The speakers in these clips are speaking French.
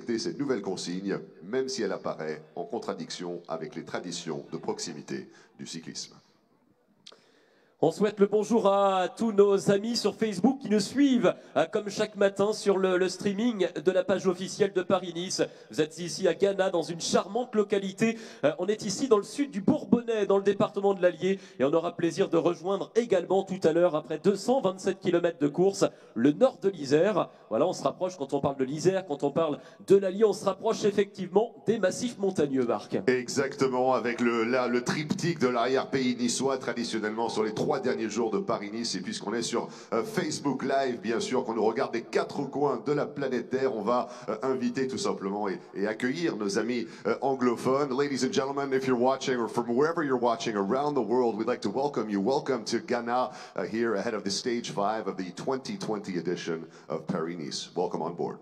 Cette nouvelle consigne, même si elle apparaît en contradiction avec les traditions de proximité du cyclisme. On souhaite le bonjour à tous nos amis sur Facebook qui nous suivent comme chaque matin sur le streaming de la page officielle de Paris-Nice. Vous êtes ici à Ghana dans une charmante localité. On est ici dans le sud du Bourbonnais, dans le département de l'Allier, et on aura plaisir de rejoindre également tout à l'heure, après 227 km de course, le nord de l'Isère. Voilà, on se rapproche quand on parle de l'Isère, quand on parle de l'Allier, on se rapproche effectivement des massifs montagneux, Marc. Exactement, avec le triptyque de l'arrière-pays niçois, traditionnellement sur les 3 derniers jours de Paris-Nice. Et puisqu'on est sur Facebook Live, bien sûr, qu'on nous regarde des 4 coins de la planète Terre, on va inviter tout simplement et accueillir nos amis anglophones. Ladies and gentlemen, if you're watching or from wherever you're watching around the world, we'd like to welcome you. Welcome to Ghana, here ahead of the stage 5 of the 2020 edition of Paris-Nice. Welcome on board.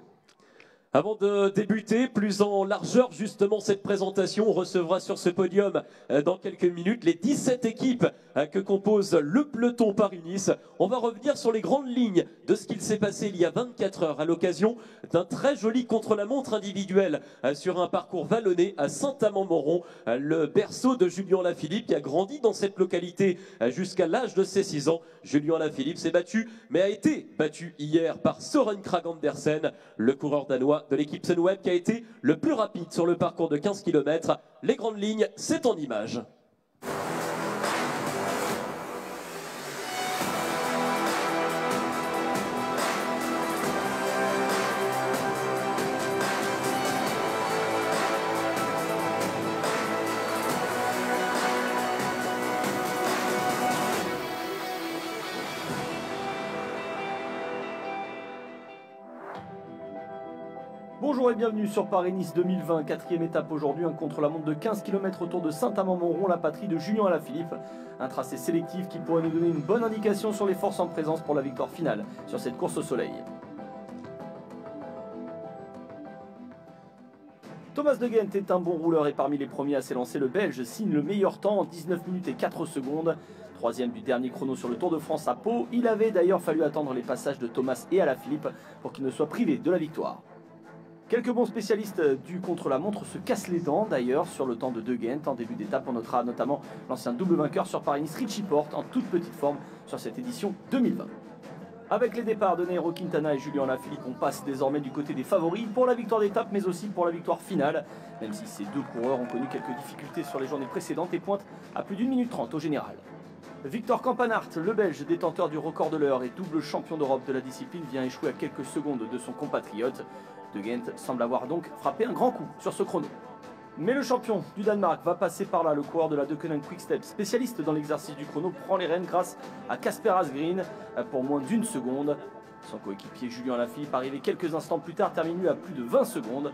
Avant de débuter plus en largeur justement cette présentation, on recevra sur ce podium dans quelques minutes les 17 équipes que compose le peloton Paris-Nice. On va revenir sur les grandes lignes de ce qu'il s'est passé il y a 24 heures à l'occasion d'un très joli contre-la-montre individuel sur un parcours vallonné à Saint-Amand-Montrond, le berceau de Julien Lafilippe qui a grandi dans cette localité jusqu'à l'âge de ses 6 ans. Julien Lafilippe s'est battu, mais a été battu hier par Søren Kragh Andersen, le coureur danois de l'équipe Sunweb qui a été le plus rapide sur le parcours de 15 km. Les grandes lignes, c'est en images. Bonjour et bienvenue sur Paris-Nice 2020, 4e étape aujourd'hui, un contre-la-montre de 15 km autour de Saint-Amand-Montrond, la patrie de Julien Alaphilippe. Un tracé sélectif qui pourrait nous donner une bonne indication sur les forces en présence pour la victoire finale sur cette course au soleil. Thomas De Gendt est un bon rouleur et parmi les premiers à s'élancer, le Belge signe le meilleur temps en 19 minutes et 4 secondes. 3e du dernier chrono sur le Tour de France à Pau. Il avait d'ailleurs fallu attendre les passages de Thomas et Alaphilippe pour qu'il ne soit privé de la victoire. Quelques bons spécialistes du contre-la-montre se cassent les dents d'ailleurs sur le temps de De Gendt. En début d'étape, on notera notamment l'ancien double vainqueur sur Paris-Nice, Richie Porte, en toute petite forme sur cette édition 2020. Avec les départs de Nairo Quintana et Julien Lafilippe, on passe désormais du côté des favoris pour la victoire d'étape, mais aussi pour la victoire finale, même si ces deux coureurs ont connu quelques difficultés sur les journées précédentes et pointent à plus d'1 minute 30 au général. Victor Campanart, le Belge détenteur du record de l'heure et double champion d'Europe de la discipline, vient échouer à quelques secondes de son compatriote. De Gendt semble avoir donc frappé un grand coup sur ce chrono. Mais le champion du Danemark va passer par là. Le coureur de la Deceuninck Quick-Step, spécialiste dans l'exercice du chrono, prend les rênes grâce à Kasper Asgreen pour moins d'1 seconde. Son coéquipier Julien Lafilippe, arrivé quelques instants plus tard, termine lui à plus de 20 secondes.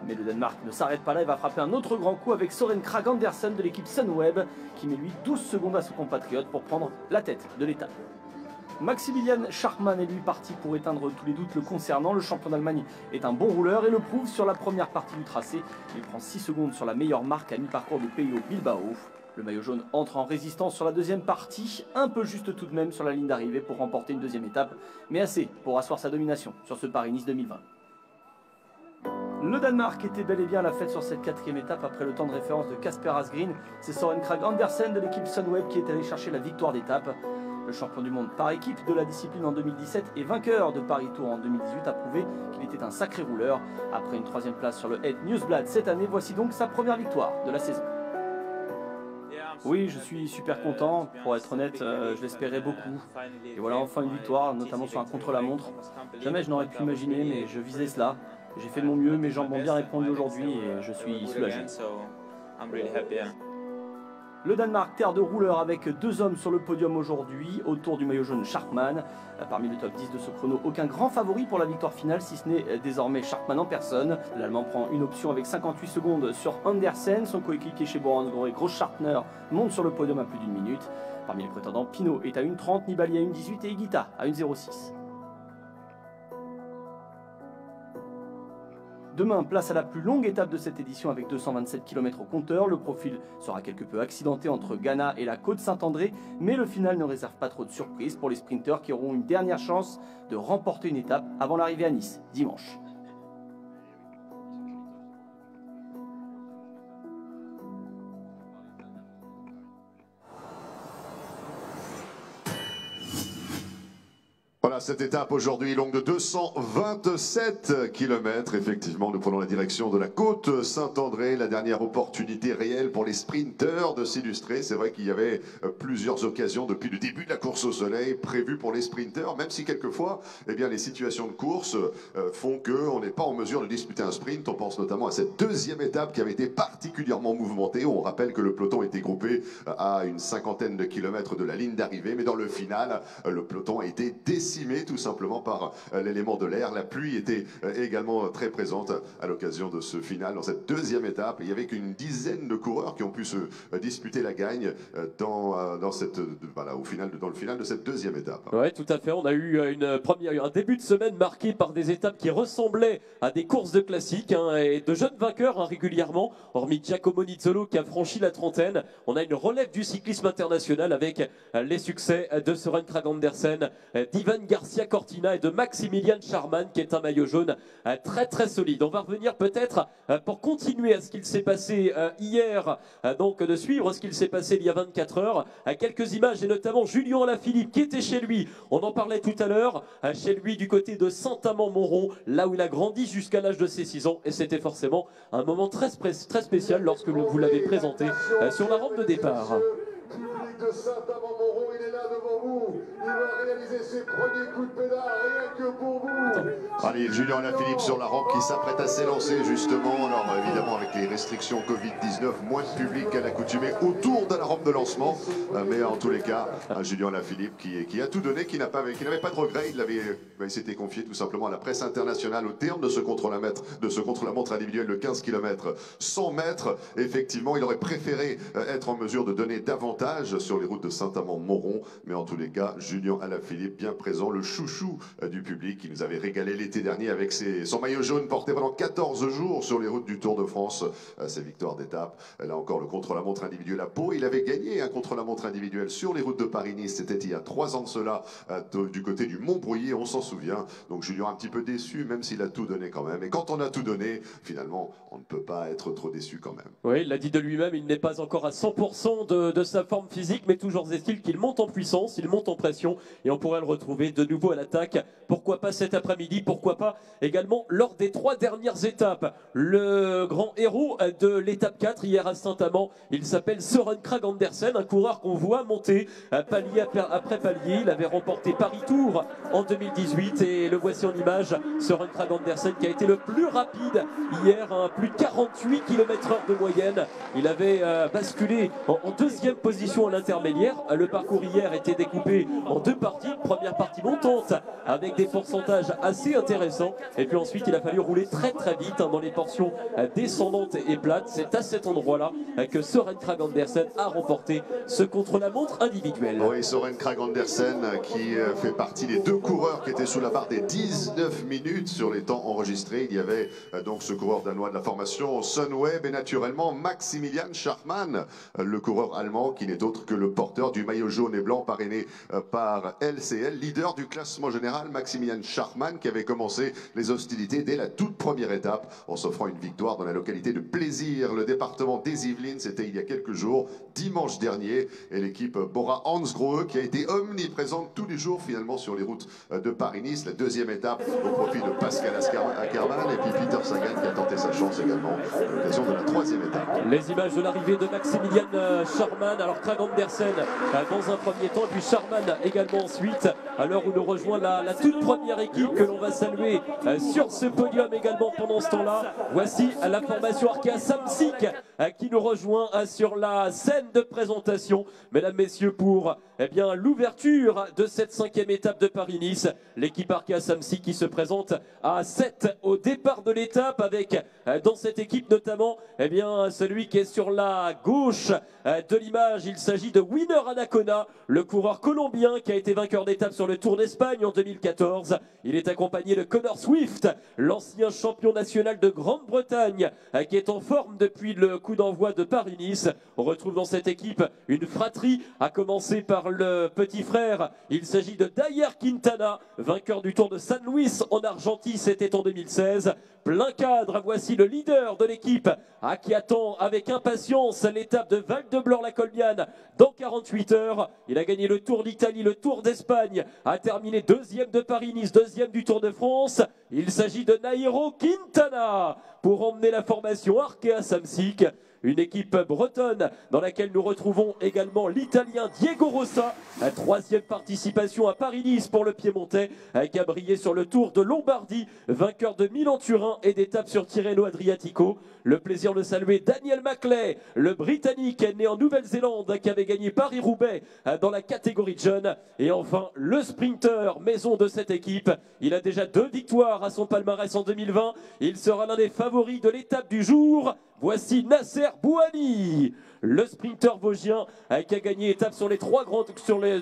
Mais le Danemark ne s'arrête pas là et va frapper un autre grand coup avec Søren Kragh Andersen de l'équipe Sunweb, qui met lui 12 secondes à son compatriote pour prendre la tête de l'étape. Maximilian Schachmann est lui parti pour éteindre tous les doutes le concernant. Le champion d'Allemagne est un bon rouleur et le prouve sur la première partie du tracé. Il prend 6 secondes sur la meilleure marque à mi-parcours du PIO Bilbao. Le maillot jaune entre en résistance sur la deuxième partie, un peu juste tout de même sur la ligne d'arrivée pour remporter une deuxième étape, mais assez pour asseoir sa domination sur ce Paris-Nice 2020. Le Danemark était bel et bien à la fête sur cette 4e étape après le temps de référence de Kasper Asgreen. C'est Søren Kragh Andersen de l'équipe Sunweb qui est allé chercher la victoire d'étape. Le champion du monde par équipe de la discipline en 2017 et vainqueur de Paris Tour en 2018 a prouvé qu'il était un sacré rouleur. Après une 3e place sur le Het Nieuwsblad cette année, voici donc sa première victoire de la saison. Oui, je suis super content. Pour être honnête, je l'espérais beaucoup. Et voilà, enfin une victoire, notamment sur un contre-la-montre. Jamais je n'aurais pu imaginer, mais je visais cela. J'ai fait de mon mieux, mes jambes ont bien répondu aujourd'hui et je suis soulagé. Le Danemark, terre de rouleurs avec 2 hommes sur le podium aujourd'hui, autour du maillot jaune Schachmann. Parmi le top 10 de ce chrono, aucun grand favori pour la victoire finale, si ce n'est désormais Schachmann en personne. L'Allemand prend une option avec 58 secondes sur Andersen. Son coéquipier chez Bora-Hansgrohe, Grossschartner, monte sur le podium à plus d'1 minute. Parmi les prétendants, Pinot est à 1,30, Nibali à 1,18 et Higuita à 1,06. Demain, place à la plus longue étape de cette édition avec 227 km au compteur. Le profil sera quelque peu accidenté entre Ghana et la côte Saint-André, mais le final ne réserve pas trop de surprises pour les sprinteurs qui auront une dernière chance de remporter une étape avant l'arrivée à Nice, dimanche. Voilà, cette étape aujourd'hui longue de 227 km. Effectivement, nous prenons la direction de la côte Saint-André. La dernière opportunité réelle pour les sprinteurs de s'illustrer. C'est vrai qu'il y avait plusieurs occasions depuis le début de la course au soleil prévues pour les sprinteurs, même si quelquefois, eh bien, les situations de course font qu'on n'est pas en mesure de disputer un sprint. On pense notamment à cette deuxième étape qui avait été particulièrement mouvementée. On rappelle que le peloton était groupé à une cinquantaine de kilomètres de la ligne d'arrivée, mais dans le final, le peloton a été décimé tout simplement par l'élément de l'air. La pluie était également très présente à l'occasion de ce final dans cette deuxième étape. Il y avait qu'une dizaine de coureurs qui ont pu se disputer la gagne dans le final de cette deuxième étape. Oui, tout à fait. On a eu un début de semaine marqué par des étapes qui ressemblaient à des courses de classiques et de jeunes vainqueurs régulièrement, hormis Giacomo Nizzolo qui a franchi la trentaine. On a une relève du cyclisme international avec les succès de Søren Kragh Andersen, d'Ivan Garcia Cortina et de Maximilian Scharmann qui est un maillot jaune très très solide. On va revenir peut-être pour continuer à ce qu'il s'est passé hier, donc de suivre ce qu'il s'est passé il y a 24 heures. Quelques images et notamment Julien Alaphilippe qui était chez lui, on en parlait tout à l'heure, chez lui du côté de Saint-Amand-Montrond, là où il a grandi jusqu'à l'âge de ses 6 ans, et c'était forcément un moment très spécial lorsque vous l'avez présenté sur la rampe de départ. Public de Saint-Amand-Montrond, il est là devant vous. Il va réaliser ses premiers coups de pédale, rien que pour vous. Allez, Julien Alaphilippe sur la rampe qui s'apprête à s'élancer justement. Alors évidemment avec les restrictions Covid-19, moins de public qu'à l'accoutumée autour de la rampe de lancement. Mais en tous les cas, Julien Alaphilippe qui a tout donné, qui n'avait pas de regret. Il s'était confié tout simplement à la presse internationale au terme de ce contre-la-montre individuel de 15 km 100 mètres. Effectivement, il aurait préféré être en mesure de donner davantage sur les routes de Saint-Amand-Montrond, mais en tous les cas, Julien Alaphilippe bien présent, le chouchou du public qui nous avait régalé l'été dernier avec son maillot jaune porté pendant 14 jours sur les routes du Tour de France, ses victoires d'étape. Là encore, le contre-la-montre individuel à Pau. Il avait gagné un contre-la-montre individuel sur les routes de Paris-Nice, c'était il y a 3 ans de cela, du côté du Mont-Brouillet, on s'en souvient. Donc Julien un petit peu déçu, même s'il a tout donné quand même. Et quand on a tout donné, finalement, on ne peut pas être trop déçu quand même. Oui, il l'a dit de lui-même, il n'est pas encore à 100% de sa forme physique, mais toujours est-il qu'il monte en puissance, il monte en pression, et on pourrait le retrouver de nouveau à l'attaque. Pourquoi pas cet après-midi, pourquoi pas également lors des 3 dernières étapes. Le grand héros de l'étape 4 hier à Saint-Amand, il s'appelle Søren Kragh Andersen, un coureur qu'on voit monter palier après palier. Il avait remporté Paris-Tours en 2018 et le voici en image, Søren Kragh Andersen qui a été le plus rapide hier, plus de 48 km/h de moyenne. Il avait basculé en deuxième position à l'intermédiaire. Le parcours hier était découpé en 2 parties. Première partie montante avec des pourcentages assez intéressants. Et puis ensuite, il a fallu rouler très très vite dans les portions descendantes et plates. C'est à cet endroit-là que Søren Kragh Andersen a remporté ce contre-la-montre individuel. Oui, Søren Kragh Andersen qui fait partie des 2 coureurs qui étaient sous la barre des 19 minutes sur les temps enregistrés. Il y avait donc ce coureur danois de la formation Sunweb et naturellement Maximilian Scharmann, le coureur allemand qui n'est autre que le porteur du maillot jaune et blanc parrainé par LCL, leader du classement général. Maximilian Scharmann qui avait commencé les hostilités dès la toute première étape en s'offrant une victoire dans la localité de Plaisir, le département des Yvelines. C'était il y a quelques jours, dimanche dernier, et l'équipe Bora Hansgrohe qui a été omniprésente tous les jours finalement sur les routes de Paris-Nice. La deuxième étape au profit de Pascal Ackermann et puis Peter Sagan qui a tenté sa chance également à l'occasion de la 3e étape. Les images de l'arrivée de Maximilian Scharmann, alors Kragh Andersen dans un premier temps, puis Scharmann également ensuite, à l'heure où nous rejoint la toute première équipe que l'on va saluer sur ce podium également pendant ce temps-là. Voici la formation Arkea Samsic qui nous rejoint sur la scène de présentation, mesdames, messieurs, pour l'ouverture de cette 5e étape de Paris-Nice. L'équipe Arkea Samsic qui se présente à 7 au départ de l'étape avec dans cette équipe notamment celui qui est sur la gauche de l'image. Il s'agit de Winner Anacona, le coureur colombien qui a été vainqueur d'étape sur le Tour d'Espagne en 2014. Il est accompagné de Connor Swift, l'ancien champion national de Grande-Bretagne, qui est en forme depuis le coup d'envoi de Paris-Nice. On retrouve dans cette équipe une fratrie, à commencer par le petit frère. Il s'agit de Dayer Quintana, vainqueur du Tour de San Luis en Argentine, c'était en 2016. plein cadre. Voici le leader de l'équipe qui attend avec impatience l'étape de Val-de-Blore-la-Colbiane dans 48 heures. Il a gagné le Tour d'Italie, le Tour d'Espagne, a terminé deuxième de Paris-Nice, deuxième du Tour de France. Il s'agit de Nairo Quintana pour emmener la formation Arkea Samsic. Une équipe bretonne dans laquelle nous retrouvons également l'Italien Diego Rosa. Troisième participation à Paris-Nice pour le Piémontais qui a brillé sur le Tour de Lombardie, vainqueur de Milan-Turin et d'étapes sur Tirreno-Adriatico. Le plaisir de saluer Daniel Maclay, le Britannique né en Nouvelle-Zélande qui avait gagné Paris-Roubaix dans la catégorie jeune. Et enfin, le sprinter maison de cette équipe. Il a déjà 2 victoires à son palmarès en 2020. Il sera l'un des favoris de l'étape du jour. Voici Nasser Bouhanni, le sprinter vosgien qui a gagné étape sur les 3 grands,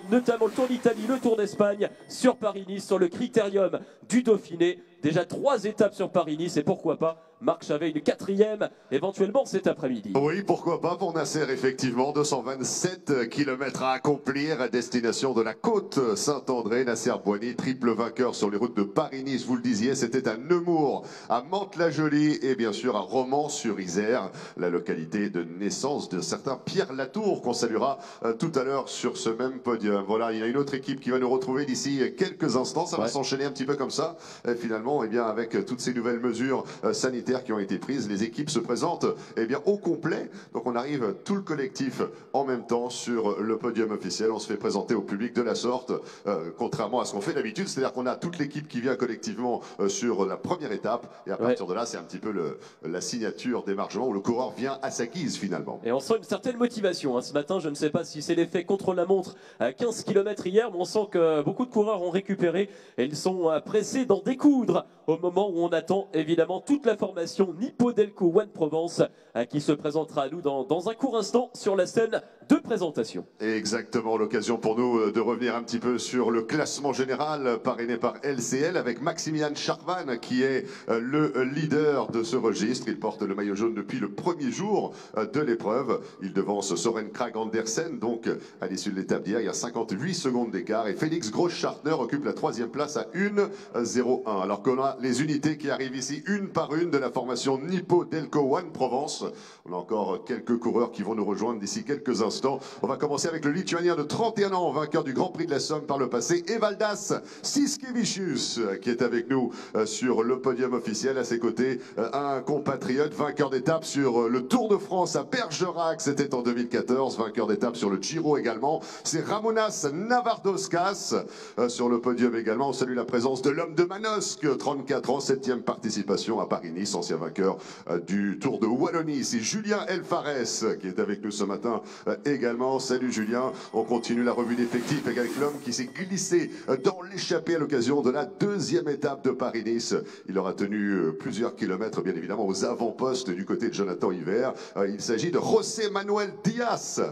notamment le Tour d'Italie, le Tour d'Espagne, sur Paris-Nice, sur le Critérium du Dauphiné. Déjà 3 étapes sur Paris-Nice et pourquoi pas Marc Chavet une 4e éventuellement cet après-midi. Oui, pourquoi pas pour Nasser, effectivement. 227 km à accomplir à destination de la côte Saint-André. Nasser Bouhanni, triple vainqueur sur les routes de Paris-Nice, vous le disiez, c'était à Nemours, à Mantes-la-Jolie et bien sûr à Romans-sur-Isère, la localité de naissance de certain Pierre Latour qu'on saluera tout à l'heure sur ce même podium. Voilà, il y a une autre équipe qui va nous retrouver d'ici quelques instants, ça va s'enchaîner un petit peu comme ça. Et finalement, eh bien, avec toutes ces nouvelles mesures sanitaires qui ont été prises, les équipes se présentent eh bien, au complet. Donc on arrive tout le collectif en même temps sur le podium officiel. On se fait présenter au public de la sorte, contrairement à ce qu'on fait d'habitude. C'est-à-dire qu'on a toute l'équipe qui vient collectivement sur la première étape. Et à partir de là, c'est un petit peu la signature d'émargement où le coureur vient à sa guise finalement. Et on sent une certaine motivation. Ce matin, je ne sais pas si c'est l'effet contre la montre à 15 km hier, mais on sent que beaucoup de coureurs ont récupéré et ils sont pressés d'en découdre au moment où on attend évidemment toute la formation Nippo Delco One Provence qui se présentera à nous dans un court instant sur la scène de présentation. Exactement, l'occasion pour nous de revenir un petit peu sur le classement général parrainé par LCL avec Maximilian Charvan qui est le leader de ce registre. Il porte le maillot jaune depuis le premier jour de l'épreuve. Il devance Soren Kragh Andersen, donc à l'issue de l'étape d'hier, il y a 58 secondes d'écart. Et Félix Groß-Schartner occupe la 3e place à 1,01. Alors qu'on a les unités qui arrivent ici une par une de la formation Nippo Delco One Provence. On a encore quelques coureurs qui vont nous rejoindre d'ici quelques instants. On va commencer avec le Lituanien de 31 ans, vainqueur du Grand Prix de la Somme par le passé, Evaldas Siskevicius, qui est avec nous sur le podium officiel. À ses côtés, un compatriote, vainqueur d'étape sur le Tour de France à Bergerac, c'était en 2014, vainqueur d'étape sur le Giro également. C'est Ramonas Navardoskas sur le podium également. On salue la présence de l'homme de Manosque, 34 ans, 7e participation à Paris-Nice, ancien vainqueur du Tour de Wallonie. C'est Julien Elfares qui est avec nous ce matin également. Salut Julien, on continue la revue d'effectifs avec l'homme qui s'est glissé dans l'échappée à l'occasion de la 2e étape de Paris-Nice. Il aura tenu plusieurs kilomètres bien évidemment aux avant-postes du côté de Jonathan Hiver. Il s'agit de José Manuel Diaz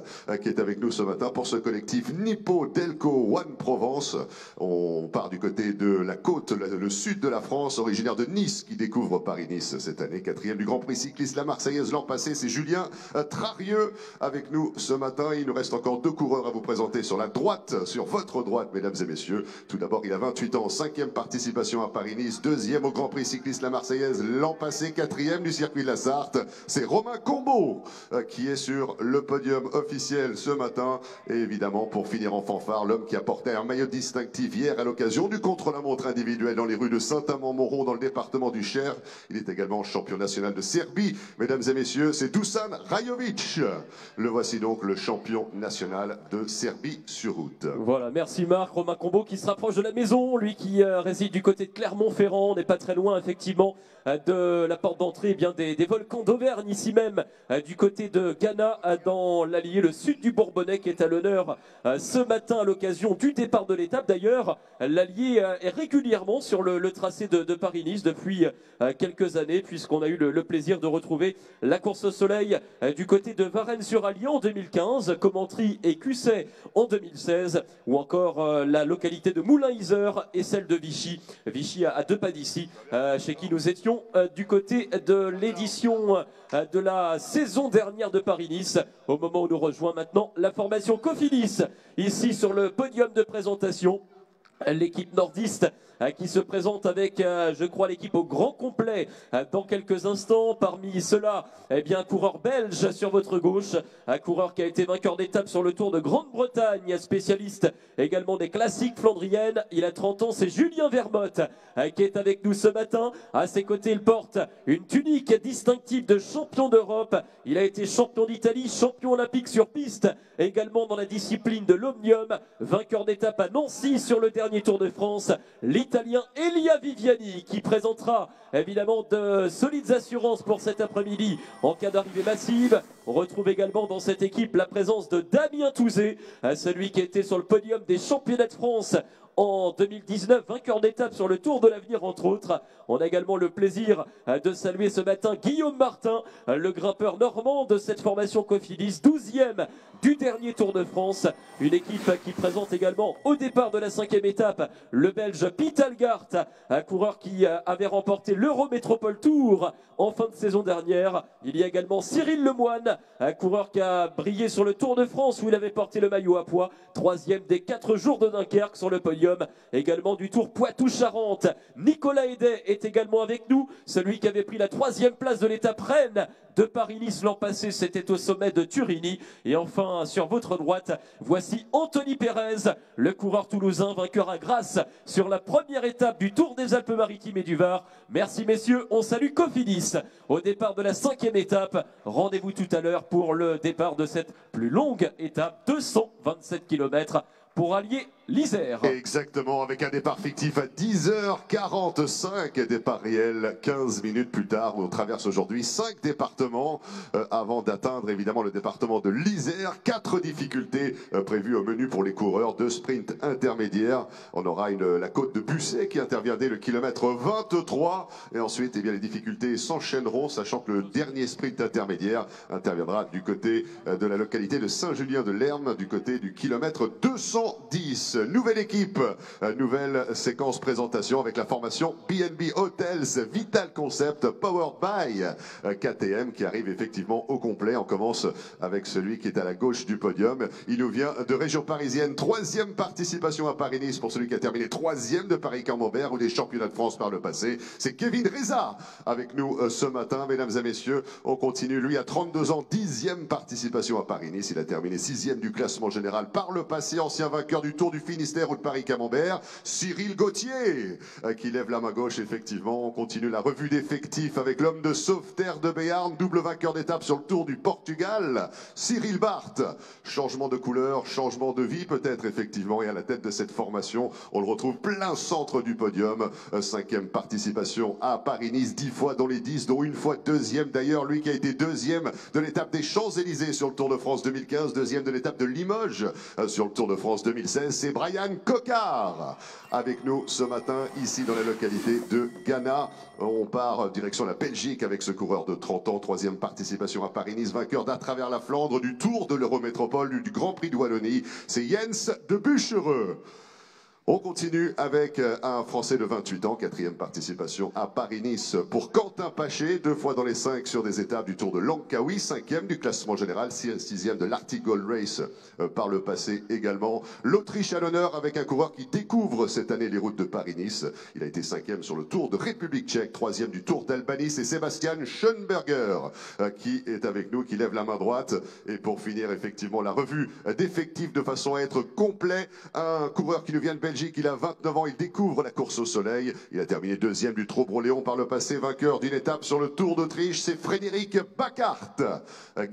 qui est avec nous ce matin pour ce collectif Nippo Delco One Provence. On part du côté de la côte, le sud de la France, originaire de Nice qui découvre Paris-Nice cette année, 4e du Grand Prix cycliste La Marseillaise l'an passé. C'est Julien Trarieux avec nous ce matin. Il nous reste encore 2 coureurs à vous présenter sur la droite, sur votre droite, mesdames et messieurs. Tout d'abord, il a 28 ans, 5e participation à Paris-Nice, 2e au Grand Prix cycliste La Marseillaise l'an passé, 4e du circuit de la Sarthe. C'est Romain Combeau qui est sur le podium officiel ce matin. Et évidemment, pour finir en fanfare, l'homme qui a porté un maillot distinctif hier à l'occasion du contre-la-montre individuel dans les rues de Saint-Amand-Montrond dans le département du Cher. Il est également champion national de Serbie. Mesdames et messieurs, c'est Dusan Rajovic. Le voici donc le champion national de Serbie sur route. Voilà, merci Marc. Romain Combeau qui se rapproche de la maison, lui qui réside du côté de Clermont-Ferrand. On n'est pas très loin effectivement de la porte d'entrée des volcans d'Auvergne, ici même du côté de Ghana, dans l'Allier, le sud du Bourbonnais qui est à l'honneur ce matin à l'occasion du départ de l'étape. D'ailleurs, l'Allier est régulièrement sur le tracé de Paris-Nice depuis quelques années, puisqu'on a eu le plaisir de retrouver la course au soleil du côté de Varennes-sur-Allier en 2015, Commentry et Cusset en 2016, ou encore la localité de Moulin-Isère et celle de Vichy. Vichy à 2 pas d'ici, chez qui nous étions du côté de l'édition de la saison dernière de Paris-Nice, au moment où nous rejoint maintenant la formation Cofidis, ici sur le podium de présentation. L'équipe nordiste qui se présente avec, je crois, l'équipe au grand complet dans quelques instants. Parmi ceux-là, eh bien, un coureur belge sur votre gauche, un coureur qui a été vainqueur d'étape sur le Tour de Grande-Bretagne, spécialiste également des classiques flandriennes. Il a 30 ans, c'est Julien Vermote qui est avec nous ce matin. À ses côtés, il porte une tunique distinctive de champion d'Europe. Il a été champion d'Italie, champion olympique sur piste, également dans la discipline de l'omnium, vainqueur d'étape à Nancy sur le dernier Tour de France, l'Italien Elia Viviani, qui présentera évidemment de solides assurances pour cet après-midi en cas d'arrivée massive. On retrouve également dans cette équipe la présence de Damien Touzé, celui qui était sur le podium des championnats de France en 2019, vainqueur d'étape sur le Tour de l'Avenir entre autres. On a également le plaisir de saluer ce matin Guillaume Martin, le grimpeur normand de cette formation Cofidis, 12e du dernier Tour de France. Une équipe qui présente également au départ de la 5e étape le Belge Piet Algaert, un coureur qui avait remporté l'Eurométropole Tour en fin de saison dernière. Il y a également Cyril Lemoine, un coureur qui a brillé sur le Tour de France où il avait porté le maillot à pois, 3e des 4 jours de Dunkerque sur le podium. Également du Tour Poitou-Charentes, Nicolas Hédet est également avec nous, celui qui avait pris la 3e place de l'étape reine de Paris-Nice l'an passé, c'était au sommet de Turini. Et enfin, sur votre droite, voici Anthony Pérez, le coureur toulousain, vainqueur à Grasse sur la première étape du Tour des Alpes-Maritimes et du Var. Merci messieurs, on salue Cofidis au départ de la 5e étape. Rendez-vous tout à l'heure pour le départ de cette plus longue étape, 227 km pour allier l'Isère. Exactement, avec un départ fictif à 10h45, départ réel 15 minutes plus tard. On traverse aujourd'hui 5 départements avant d'atteindre évidemment le département de l'Isère. 4 difficultés prévues au menu pour les coureurs, 2 sprints intermédiaires. On aura la côte de Busset qui intervient dès le kilomètre 23 et ensuite eh bien, les difficultés s'enchaîneront, sachant que le dernier sprint intermédiaire interviendra du côté de la localité de Saint-Julien-de-Lerme, du côté du kilomètre 210. Nouvelle équipe, nouvelle séquence présentation avec la formation BNB Hotels Vital Concept Powered by KTM qui arrive effectivement au complet. On commence avec celui qui est à la gauche du podium. Il nous vient de région parisienne, 3e participation à Paris-Nice pour celui qui a terminé 3e de Paris-Camembert ou des championnats de France par le passé. C'est Kevin Reza avec nous ce matin, mesdames et messieurs. On continue, lui à 32 ans, 10e participation à Paris-Nice. Il a terminé 6e du classement général par le passé, ancien vainqueur du Tour du Finistère ou de Paris-Camembert, Cyril Gauthier, qui lève la main gauche, effectivement. On continue la revue d'effectifs avec l'homme de Sauveterre de Béarn, double vainqueur d'étape sur le Tour du Portugal, Cyril Barth. Changement de couleur, changement de vie peut-être, effectivement, et à la tête de cette formation, on le retrouve plein centre du podium. 5e participation à Paris-Nice, 10 fois dans les 10, dont une fois 2e d'ailleurs, lui qui a été 2e de l'étape des Champs-Élysées sur le Tour de France 2015, 2e de l'étape de Limoges sur le Tour de France 2016. C'est Brian Coquard avec nous ce matin ici dans la localité de Ghana. On part direction la Belgique avec ce coureur de 30 ans, 3e participation à Paris-Nice, vainqueur d'à travers la Flandre, du Tour de l'Eurométropole, du Grand Prix de Wallonie. C'est Jens de Buchereux. On continue avec un Français de 28 ans, 4e participation à Paris-Nice pour Quentin Paché, 2 fois dans les 5 sur des étapes du Tour de Langkawi, 5e du classement général, 6e de l'Arctic Gold Race par le passé également. L'Autriche à l'honneur avec un coureur qui découvre cette année les routes de Paris-Nice. Il a été 5e sur le Tour de République tchèque, 3e du Tour d'Albanie. C'est Sébastien Schoenberger qui est avec nous, qui lève la main droite. Et pour finir effectivement la revue d'effectifs de façon à être complet, un coureur qui nous vient de Belgique. Il a 29 ans, il découvre la course au soleil. Il a terminé 2e du Trobro-Léon par le passé, vainqueur d'une étape sur le Tour d'Autriche. C'est Frédéric Bacart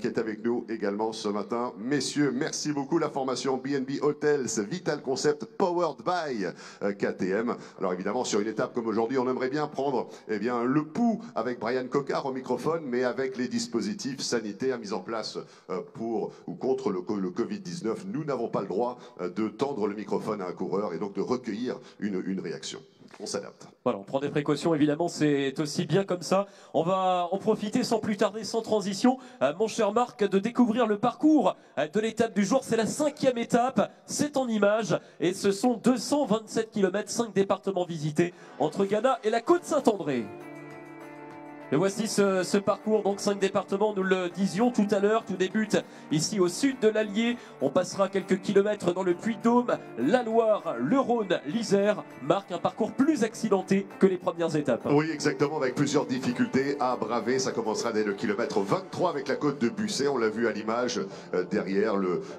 qui est avec nous également ce matin. Messieurs, merci beaucoup. La formation BNB Hotels Vital Concept Powered by KTM. Alors évidemment, sur une étape comme aujourd'hui, on aimerait bien prendre bien, le pouls avec Brian Coquard au microphone, mais avec les dispositifs sanitaires mis en place pour ou contre le Covid-19, nous n'avons pas le droit de tendre le microphone à un coureur et donc de recueillir une réaction. On s'adapte. Voilà, on prend des précautions, évidemment, c'est aussi bien comme ça. On va en profiter sans plus tarder, sans transition, mon cher Marc, de découvrir le parcours de l'étape du jour. C'est la 5e étape, c'est en images, et ce sont 227 km, 5 départements visités entre Ghana et la Côte Saint-André. Et voici ce parcours, donc 5 départements, nous le disions tout à l'heure, tout débute ici au sud de l'Allier. On passera quelques kilomètres dans le Puy-de-Dôme, la Loire, le Rhône, l'Isère, marque un parcours plus accidenté que les premières étapes. Oui, exactement, avec plusieurs difficultés à braver. Ça commencera dès le kilomètre 23 avec la côte de Busset, on l'a vu à l'image, derrière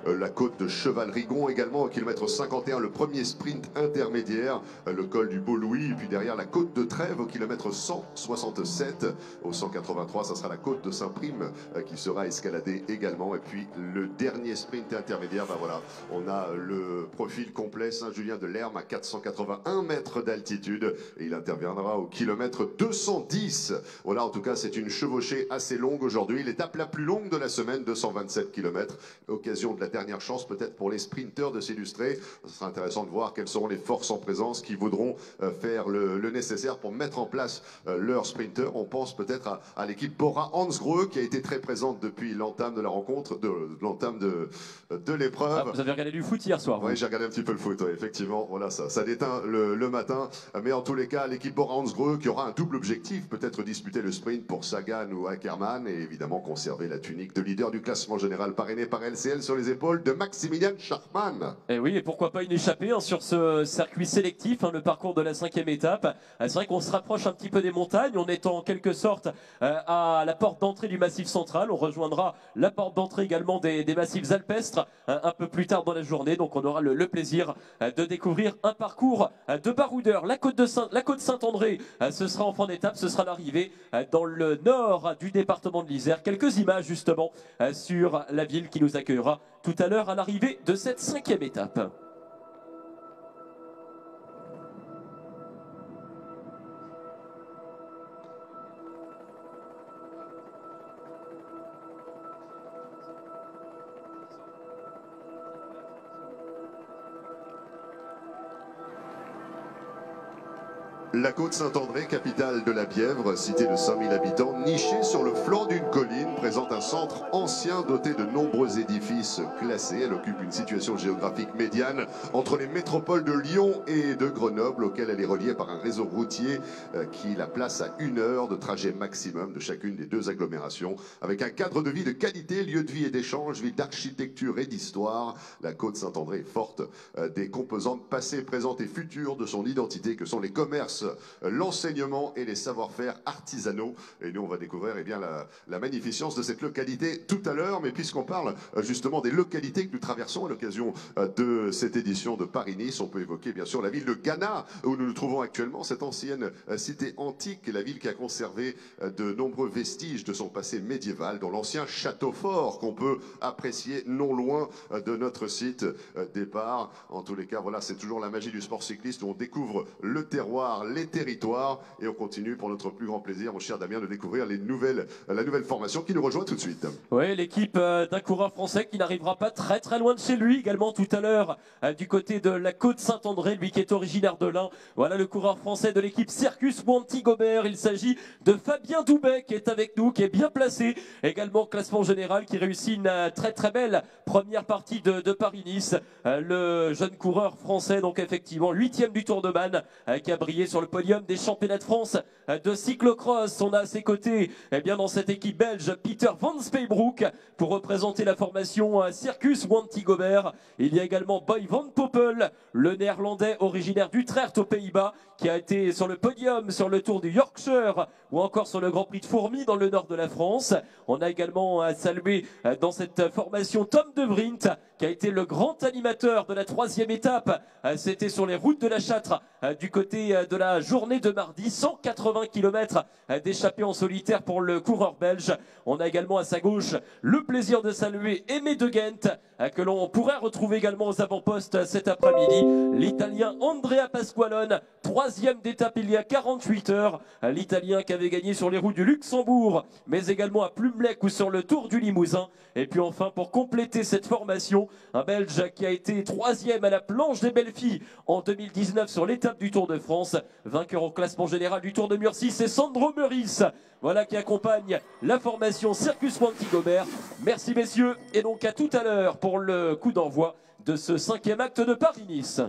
la côte de Cheval-Rigon également, au kilomètre 51, le premier sprint intermédiaire, le col du Beau-Louis, et puis derrière la côte de Trèves au kilomètre 167. Au 183, ça sera la côte de Saint-Prime qui sera escaladée également. Et puis le dernier sprint intermédiaire, ben voilà, on a le profil complet Saint-Julien-de-Lerme à 481 mètres d'altitude. Et il interviendra au kilomètre 210. Voilà, en tout cas, c'est une chevauchée assez longue aujourd'hui. L'étape la plus longue de la semaine, 227 km. Occasion de la dernière chance peut-être pour les sprinteurs de s'illustrer. Ce sera intéressant de voir quelles seront les forces en présence qui voudront faire le nécessaire pour mettre en place leur sprinter. On pense peut-être à l'équipe Bora-Hansgrohe qui a été très présente depuis l'entame de la rencontre, de l'entame de l'épreuve. Ah, vous avez regardé du foot hier soir? Oui, j'ai regardé un petit peu le foot, ouais, effectivement. Voilà, ça déteint le matin. Mais en tous les cas, l'équipe Bora-Hansgrohe qui aura un double objectif, peut-être disputer le sprint pour Sagan ou Ackermann et évidemment conserver la tunique de leader du classement général parrainé par LCL sur les épaules de Maximilian Schachmann. Et oui, et pourquoi pas une échappée sur ce circuit sélectif, le parcours de la 5e étape. C'est vrai qu'on se rapproche un petit peu des montagnes, on est en quelque sorte à la porte d'entrée du Massif central. On rejoindra la porte d'entrée également des massifs alpestres un peu plus tard dans la journée. Donc on aura le plaisir de découvrir un parcours de baroudeur. La côte Saint-André, ce sera en fin d'étape, ce sera l'arrivée dans le nord du département de l'Isère. Quelques images justement sur la ville qui nous accueillera tout à l'heure à l'arrivée de cette 5e étape. La côte Saint-André, capitale de la Bièvre, cité de 5000 habitants, nichée sur le flanc d'une colline, présente un centre ancien doté de nombreux édifices classés. Elle occupe une situation géographique médiane entre les métropoles de Lyon et de Grenoble, auxquelles elle est reliée par un réseau routier qui la place à 1 heure de trajet maximum de chacune des deux agglomérations. Avec un cadre de vie de qualité, lieu de vie et d'échange, ville d'architecture et d'histoire, la côte Saint-André est forte des composantes passées, présentes et futures de son identité que sont les commerces, l'enseignement et les savoir-faire artisanaux. Et nous, on va découvrir eh bien, la magnificence de cette localité tout à l'heure. Mais puisqu'on parle justement des localités que nous traversons à l'occasion de cette édition de Paris-Nice, on peut évoquer bien sûr la ville de Ghana, où nous nous trouvons actuellement, cette ancienne cité antique, la ville qui a conservé de nombreux vestiges de son passé médiéval, dont l'ancien château fort qu'on peut apprécier non loin de notre site départ. En tous les cas, voilà, c'est toujours la magie du sport cycliste où on découvre le terroir, les territoires, et on continue pour notre plus grand plaisir, mon cher Damien, de découvrir la nouvelle formation qui nous rejoint tout de suite. Oui, l'équipe d'un coureur français qui n'arrivera pas très loin de chez lui, également tout à l'heure du côté de la côte Saint-André, lui qui est originaire de l'Ain. Voilà le coureur français de l'équipe Circus Wanty-Gobert. Il s'agit de Fabien Doubet qui est avec nous, qui est bien placé, également classement général, qui réussit une très belle première partie de Paris-Nice. Le jeune coureur français, donc effectivement 8e du Tour de Man, qui a brillé sur le podium des championnats de France de cyclocross. On a à ses côtés, eh bien, dans cette équipe belge, Peter Van Speybroek pour représenter la formation Circus Wanty-Gobert. Il y a également Boy Van Poppel, le néerlandais originaire d'Utrecht aux Pays-Bas, qui a été sur le podium sur le Tour du Yorkshire ou encore sur le Grand Prix de Fourmies dans le nord de la France. On a également à saluer dans cette formation Tom De Vrient, qui a été le grand animateur de la 3e étape. C'était sur les routes de la Châtre du côté de la journée de mardi. 180 km d'échappée en solitaire pour le coureur belge. On a également à sa gauche le plaisir de saluer Aimé De Ghent, que l'on pourrait retrouver également aux avant-postes cet après-midi. L'Italien Andrea Pasqualone, 3e d'étape il y a 48 heures. L'Italien qui avait gagné sur les routes du Luxembourg, mais également à Plumelec ou sur le Tour du Limousin. Et puis enfin, pour compléter cette formation, un Belge qui a été 3e à la planche des belles filles en 2019 sur l'étape du Tour de France. Vainqueur au classement général du Tour de Murcie, c'est Sandro Meurice. Voilà qui accompagne la formation Circus Wanty-Gobert. Merci messieurs, et donc à tout à l'heure pour le coup d'envoi de ce 5e acte de Paris-Nice.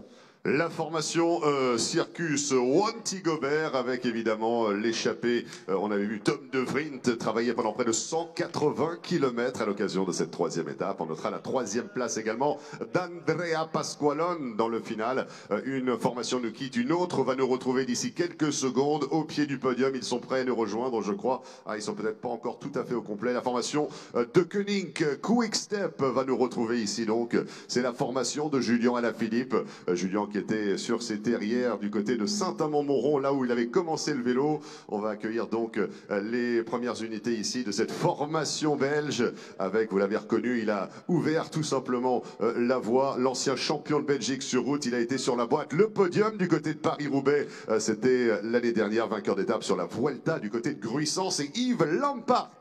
La formation Circus Wanty-Gobert avec évidemment l'échappée. On avait vu Tom De Vriend travailler pendant près de 180 km à l'occasion de cette troisième étape. On notera la troisième place également d'Andrea Pasqualone dans le final. Une formation nous quitte, une autre va nous retrouver d'ici quelques secondes au pied du podium. Ils sont prêts à nous rejoindre, je crois. Ah, ils sont peut-être pas encore tout à fait au complet. La formation de Koenig Quick Step va nous retrouver ici donc. C'est la formation de Julien Alaphilippe. Julien qui était sur ses terrières du côté de Saint-Amand-Montrond, là où il avait commencé le vélo. On va accueillir donc les premières unités ici de cette formation belge. Avec, vous l'avez reconnu, il a ouvert tout simplement la voie. L'ancien champion de Belgique sur route, il a été sur la boîte. Le podium du côté de Paris-Roubaix, c'était l'année dernière, vainqueur d'étape sur la Vuelta du côté de Gruissant. C'est Yves Lampart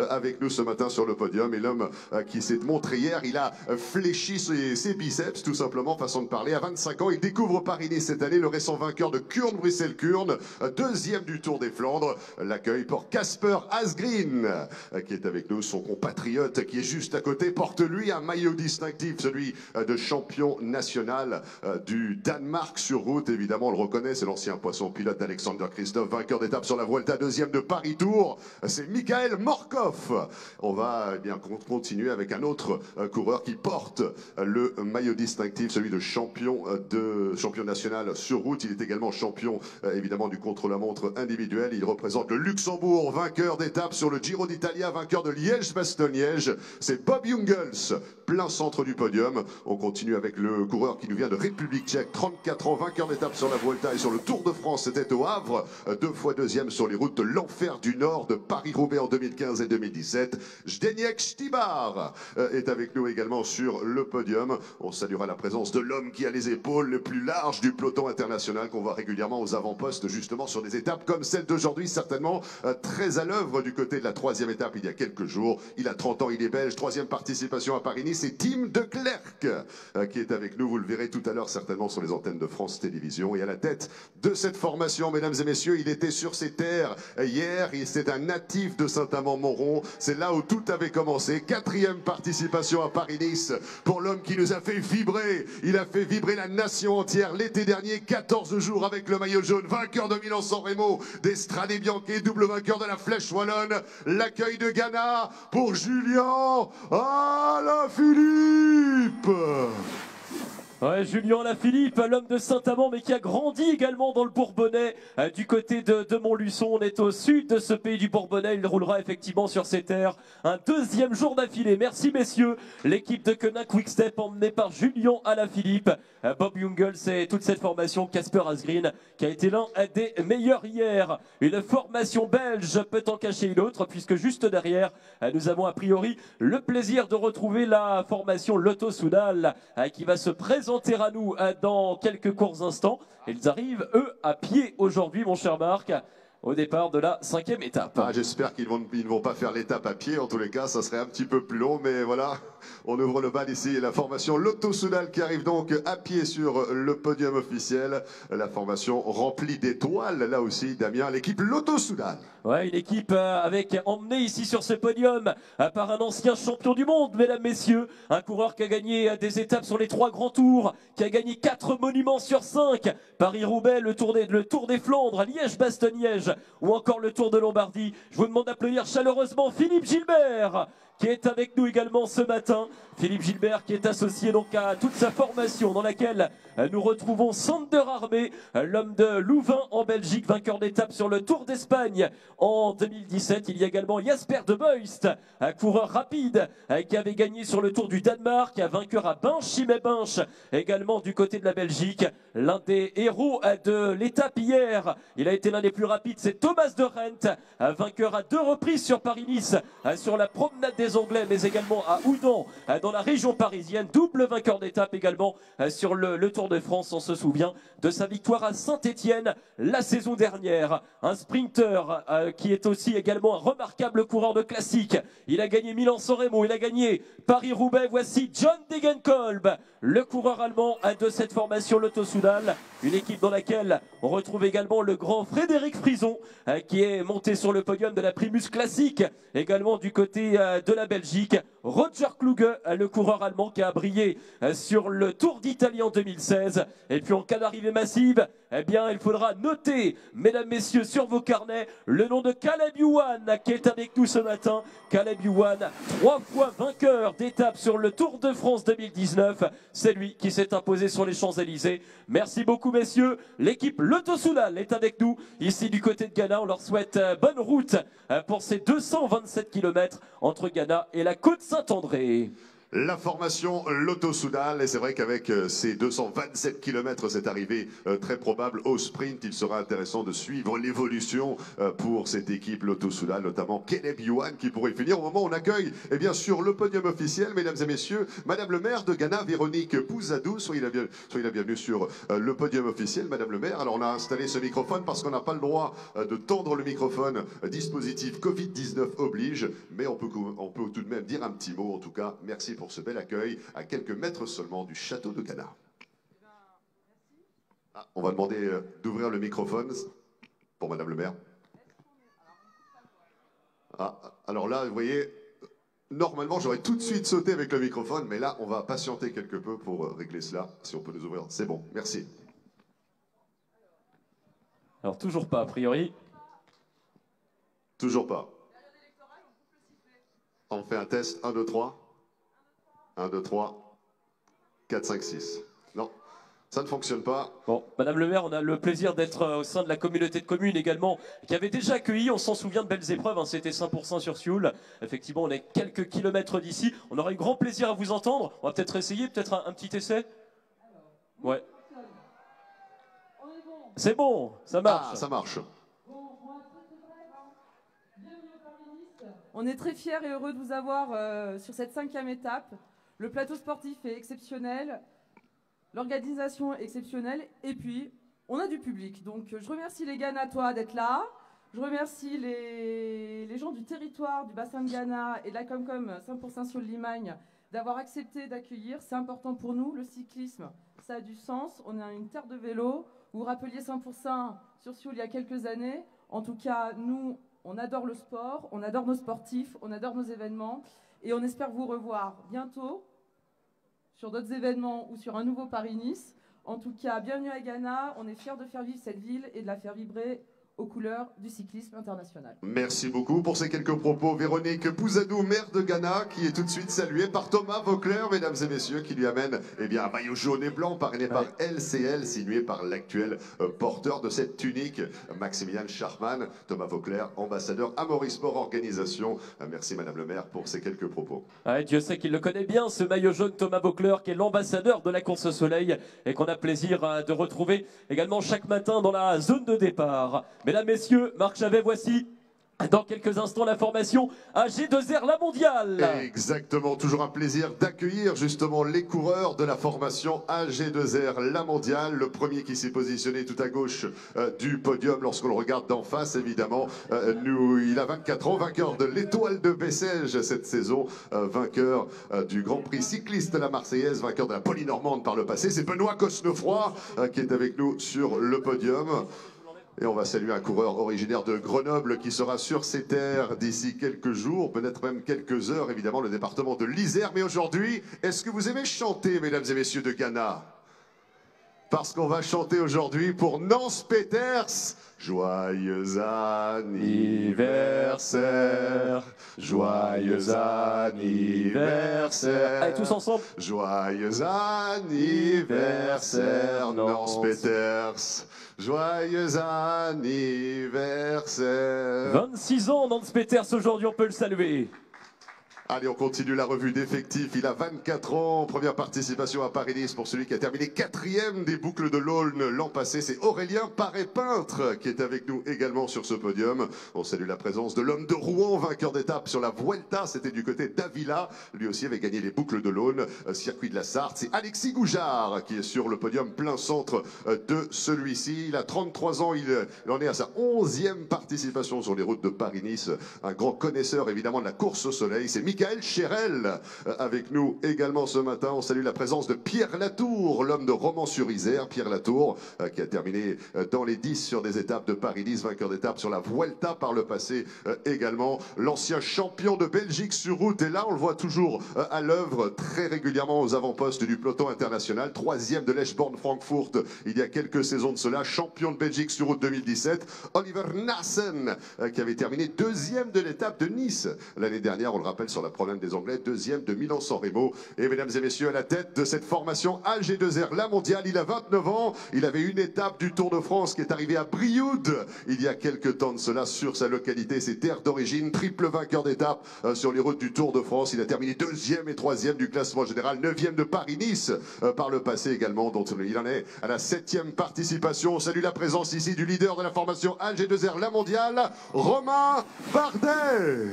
avec nous ce matin sur le podium. Et l'homme qui s'est montré hier, il a fléchi ses biceps, tout simplement, façon de parler. À 25 ans, il découvre Paris-Nice cette année, le récent vainqueur de Kuurne-Bruxelles-Kuurne, deuxième du Tour des Flandres. L'accueil pour Casper Asgreen, qui est avec nous, son compatriote qui est juste à côté, porte lui un maillot distinctif, celui de champion national du Danemark sur route. Évidemment, on le reconnaît, c'est l'ancien poisson pilote d'Alexander Christophe, vainqueur d'étape sur la Vuelta, deuxième de Paris-Tour. C'est Michael Morkov. On va bien continuer avec un autre coureur qui porte le maillot distinctif, celui de champion national sur route. Il est également champion évidemment du contre-la-montre individuel. Il représente le Luxembourg, vainqueur d'étape sur le Giro d'Italia, vainqueur de Liège-Bastogne-Liège. C'est Bob Jungels, plein centre du podium. On continue avec le coureur qui nous vient de République tchèque, 34 ans, vainqueur d'étape sur la Vuelta et sur le Tour de France. C'était au Havre, deux fois deuxième sur les routes de l'enfer du Nord, de Paris-Roubaix en 2015 et 2017. Zdeněk Štibar est avec nous également sur le podium. On saluera la présence de l'homme qui a les épaules le plus large du peloton international, qu'on voit régulièrement aux avant-postes, justement sur des étapes comme celle d'aujourd'hui, certainement très à l'œuvre du côté de la troisième étape il y a quelques jours. Il a 30 ans, il est belge, troisième participation à Paris-Nice. C'est Tim de Klerk qui est avec nous. Vous le verrez tout à l'heure certainement sur les antennes de France Télévisions. Et à la tête de cette formation, mesdames et messieurs, il était sur ses terres hier. C'est un natif de Saint-Amand-Montrond. C'est là où tout avait commencé. Quatrième participation à Paris-Nice pour l'homme qui nous a fait vibrer. Il a fait vibrer la nation entière l'été dernier, 14 jours avec le maillot jaune, vainqueur de Milan-San Remo, d'Estrade Bianchi, double vainqueur de la Flèche Wallonne. L'accueil de Ghana pour Julien Alaphilippe. Ouais, Julien Alaphilippe, l'homme de Saint-Amand, mais qui a grandi également dans le Bourbonnais, du côté de Montluçon. On est au sud de ce pays du Bourbonnais. Il roulera effectivement sur ses terres un deuxième jour d'affilée. Merci messieurs. L'équipe de Koenig Quick Step emmenée par Julien Alaphilippe, Bob Jungels et toute cette formation, Casper Asgreen, qui a été l'un des meilleurs hier. Une formation belge peut en cacher une autre, puisque juste derrière, nous avons a priori le plaisir de retrouver la formation Lotto Soudal, qui va se présenter à nous dans quelques courts instants. Ils arrivent, eux, à pied aujourd'hui, mon cher Marc, au départ de la cinquième étape. Ah, j'espère qu'ils ne vont pas faire l'étape à pied. En tous les cas, ça serait un petit peu plus long. Mais voilà, on ouvre le bal ici. La formation Lotto Soudal qui arrive donc à pied sur le podium officiel. La formation remplie d'étoiles, là aussi, Damien. L'équipe Lotto Soudal. Ouais, une équipe avec emmenée ici sur ce podium par un ancien champion du monde, mesdames, messieurs. Un coureur qui a gagné des étapes sur les 3 grands tours, qui a gagné 4 monuments sur 5. Paris-Roubaix, le Tour des Flandres, Liège-Bastogne-Liège ou encore le Tour de Lombardie. Je vous demande d'applaudir chaleureusement Philippe Gilbert, qui est avec nous également ce matin. Philippe Gilbert qui est associé donc à toute sa formation dans laquelle nous retrouvons Sander Armé, l'homme de Louvain en Belgique, vainqueur d'étape sur le Tour d'Espagne en 2017. Il y a également Jasper de Beust, un coureur rapide qui avait gagné sur le Tour du Danemark, un vainqueur à Binche, également du côté de la Belgique. L'un des héros de l'étape hier, il a été l'un des plus rapides, c'est Thomas de Rent, vainqueur à 2 reprises sur Paris-Nice, sur la promenade des Anglais, mais également à Houdan, dans la région parisienne, double vainqueur d'étape également sur le Tour de France. On se souvient de sa victoire à Saint-Étienne la saison dernière. Un sprinter qui est aussi également un remarquable coureur de classique. Il a gagné Milan-San Remo, il a gagné Paris-Roubaix. Voici John Degenkolb, le coureur allemand de cette formation Lotto Soudal. Une équipe dans laquelle on retrouve également le grand Frédéric Frison, qui est monté sur le podium de la Primus Classique, également du côté de la Belgique. Roger Kluge, le coureur allemand qui a brillé sur le Tour d'Italie en 2016. Et puis en cas d'arrivée massive, eh bien, il faudra noter, mesdames, messieurs, sur vos carnets, le nom de Caleb Ewan qui est avec nous ce matin. Caleb Ewan, 3 fois vainqueur d'étape sur le Tour de France 2019. C'est lui qui s'est imposé sur les Champs-Élysées. Merci beaucoup, messieurs. L'équipe Lotto Soudal est avec nous ici du côté de Ghana. On leur souhaite bonne route pour ces 227 km entre Ghana et la côte Saint-André. La formation Lotto Soudal, et c'est vrai qu'avec ces 227 km, cette arrivée très probable au sprint, il sera intéressant de suivre l'évolution pour cette équipe Lotto Soudal, notamment Caleb Ewan qui pourrait finir au moment où on accueille, et bien sûr, le podium officiel, mesdames et messieurs, Madame le maire de Ghana, Véronique Pouzadou, soyez la bienvenue sur le podium officiel, Madame le maire. Alors on a installé ce microphone parce qu'on n'a pas le droit de tendre le microphone, dispositif Covid-19 oblige, mais on peut tout de même dire un petit mot. En tout cas, merci pour ce bel accueil à quelques mètres seulement du château de Ghana. Ah, on va demander d'ouvrir le microphone pour Madame le maire. Ah, alors là, vous voyez, normalement j'aurais tout de suite sauté avec le microphone, mais là on va patienter quelque peu pour régler cela, si on peut nous ouvrir. C'est bon, merci. Alors toujours pas a priori. Toujours pas. On fait un test, 1, 2, 3. 1, 2, 3, 4, 5, 6. Non, ça ne fonctionne pas. Bon, Madame le maire, on a le plaisir d'être au sein de la communauté de communes également, qui avait déjà accueilli, on s'en souvient, de belles épreuves, hein, c'était 5% sur Sioule. Effectivement, on est quelques kilomètres d'ici. On aura eu grand plaisir à vous entendre. On va peut-être essayer, peut-être un petit essai. Ouais. C'est bon, ça marche. Ah, ça marche. On est très fiers et heureux de vous avoir sur cette 5e étape. Le plateau sportif est exceptionnel, l'organisation est exceptionnelle et puis on a du public. Donc je remercie les Ghanatois d'être là, je remercie les gens du territoire, du bassin de Ghana et de la Comcom 5% sur le Limagne d'avoir accepté d'accueillir. C'est important pour nous, le cyclisme, ça a du sens. On est une terre de vélo. Vous vous rappeliez 5% sur Sioule il y a quelques années. En tout cas, nous, on adore le sport, on adore nos sportifs, on adore nos événements et on espère vous revoir bientôt sur d'autres événements ou sur un nouveau Paris-Nice. En tout cas, bienvenue à Ghana. On est fiers de faire vivre cette ville et de la faire vibrer aux couleurs du cyclisme international. Merci beaucoup pour ces quelques propos. Véronique Pouzadou, maire de Ghana, qui est tout de suite saluée par Thomas Vauclair, mesdames et messieurs, qui lui amène un maillot jaune et blanc parrainé par LCL, signé par l'actuel porteur de cette tunique, Maximilian Charman. Thomas Vauclair, ambassadeur Amaury Sport Organisation. Merci madame le maire pour ces quelques propos. Dieu sait qu'il le connaît bien, ce maillot jaune, Thomas Vauclair, qui est l'ambassadeur de la course au soleil et qu'on a plaisir de retrouver également chaque matin dans la zone de départ. Mesdames, messieurs, Marc Chavet, voici dans quelques instants la formation AG2R La Mondiale. Exactement, toujours un plaisir d'accueillir justement les coureurs de la formation AG2R La Mondiale. Le premier qui s'est positionné tout à gauche du podium lorsqu'on le regarde d'en face, évidemment. Il a 24 ans, vainqueur de l'Étoile de Bessèges cette saison, vainqueur du Grand Prix cycliste de la Marseillaise, vainqueur de la Polynormande par le passé. C'est Benoît Cosnefroy qui est avec nous sur le podium. Et on va saluer un coureur originaire de Grenoble qui sera sur ces terres d'ici quelques jours, peut-être même quelques heures, évidemment, le département de l'Isère. Mais aujourd'hui, est-ce que vous aimez chanter, mesdames et messieurs de Ghana? Parce qu'on va chanter aujourd'hui pour Nance Peters. Joyeux anniversaire, joyeux anniversaire. Allez, tous ensemble. Joyeux anniversaire, Nance Peters. Joyeux anniversaire. 26 ans, Nance Peters, aujourd'hui, on peut le saluer. Allez, on continue la revue d'effectifs. Il a 24 ans. Première participation à Paris-Nice pour celui qui a terminé 4e des boucles de l'Aulne l'an passé. C'est Aurélien Paré-Peintre qui est avec nous également sur ce podium. On salue la présence de l'homme de Rouen, vainqueur d'étape sur la Vuelta. C'était du côté d'Avila. Lui aussi avait gagné les boucles de l'Aulne, circuit de la Sarthe. C'est Alexis Goujard qui est sur le podium plein centre de celui-ci. Il a 33 ans. Il en est à sa 11e participation sur les routes de Paris-Nice. Un grand connaisseur évidemment de la course au soleil. C'est Michael Michael Chérel avec nous également ce matin. On salue la présence de Pierre Latour, l'homme de Romans-sur-Isère. Pierre Latour qui a terminé dans les 10 sur des étapes de Paris-Nice, vainqueur d'étape sur la Vuelta par le passé également. L'ancien champion de Belgique sur route, et là on le voit toujours à l'œuvre très régulièrement aux avant-postes du peloton international. 3e de l'Eschborn-Frankfurt il y a quelques saisons de cela, champion de Belgique sur route 2017. Oliver Nassen qui avait terminé 2e de l'étape de Nice l'année dernière, on le rappelle, sur la province des Anglais, 2e de Milan-San Remo. Et mesdames et messieurs, à la tête de cette formation AG2R, la mondiale, il a 29 ans, il avait une étape du Tour de France qui est arrivée à Brioude il y a quelques temps de cela sur sa localité, ses terres d'origine, triple vainqueur d'étape sur les routes du Tour de France. Il a terminé 2e et 3e du classement général, 9e de Paris-Nice par le passé également, dont il en est à la 7e participation. On salue la présence ici du leader de la formation AG2R, la mondiale, Romain Bardet.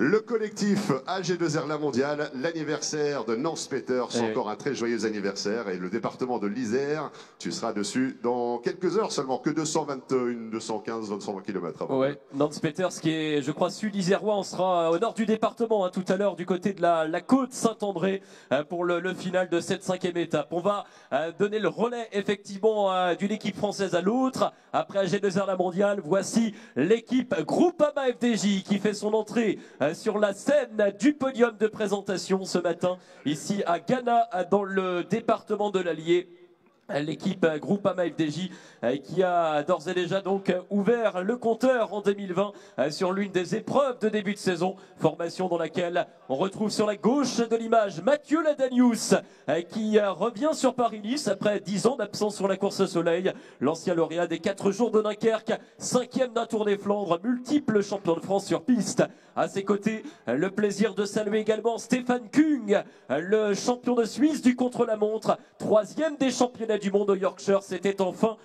Le collectif AG2R La Mondiale, l'anniversaire de Nance Peters, encore un très joyeux anniversaire, et le département de l'Isère, tu seras dessus dans quelques heures seulement, que 221, 215, 220 km avant. Ouais, Nance Peters qui est, je crois, sud-isérois, on sera au nord du département tout à l'heure du côté de la côte Saint-André pour le final de cette 5e étape. On va donner le relais effectivement d'une équipe française à l'autre. Après AG2R La Mondiale, voici l'équipe Groupama FDJ qui fait son entrée sur la scène du podium de présentation ce matin, ici à Ghana, dans le département de l'Allier. L'équipe Groupama FDJ qui a d'ores et déjà donc ouvert le compteur en 2020 sur l'une des épreuves de début de saison. Formation dans laquelle on retrouve sur la gauche de l'image Mathieu Ladanius qui revient sur Paris-Nice après 10 ans d'absence sur la course au soleil. L'ancien lauréat des 4 jours de Dunkerque, 5e d'un Tour des Flandres, multiple champion de France sur piste. À ses côtés, le plaisir de saluer également Stéphane Kung, le champion de Suisse du contre-la-montre, 3e des championnats du monde au Yorkshire, c'était en fin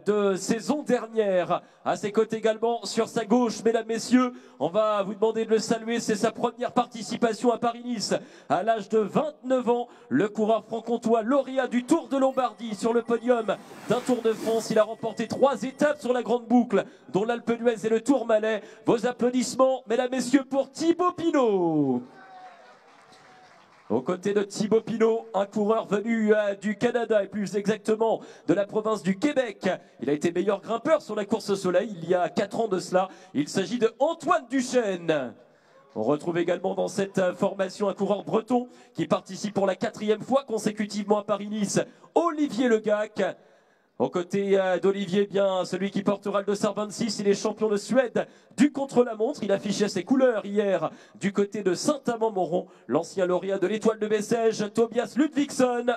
de saison dernière. À ses côtés également, sur sa gauche, mesdames, messieurs, on va vous demander de le saluer, c'est sa première participation à Paris-Nice. À l'âge de 29 ans, le coureur franc-comtois lauréat du Tour de Lombardie sur le podium d'un Tour de France. Il a remporté 3 étapes sur la grande boucle, dont l'Alpe d'Huez et le Tourmalet. Vos applaudissements, mesdames, messieurs, pour Thibaut Pinot. Aux côtés de Thibaut Pinot, un coureur venu du Canada et plus exactement de la province du Québec. Il a été meilleur grimpeur sur la course au soleil il y a 4 ans de cela. Il s'agit de Antoine Duchesne. On retrouve également dans cette formation un coureur breton qui participe pour la 4e fois consécutivement à Paris-Nice, Olivier Legac. Aux côtés d'Olivier, bien celui qui portera le dossard 26, il est champion de Suède du contre-la-montre. Il affichait ses couleurs hier du côté de Saint-Amand-Montrond. L'ancien lauréat de l'Étoile de Bessèges, Tobias Ludvigsson.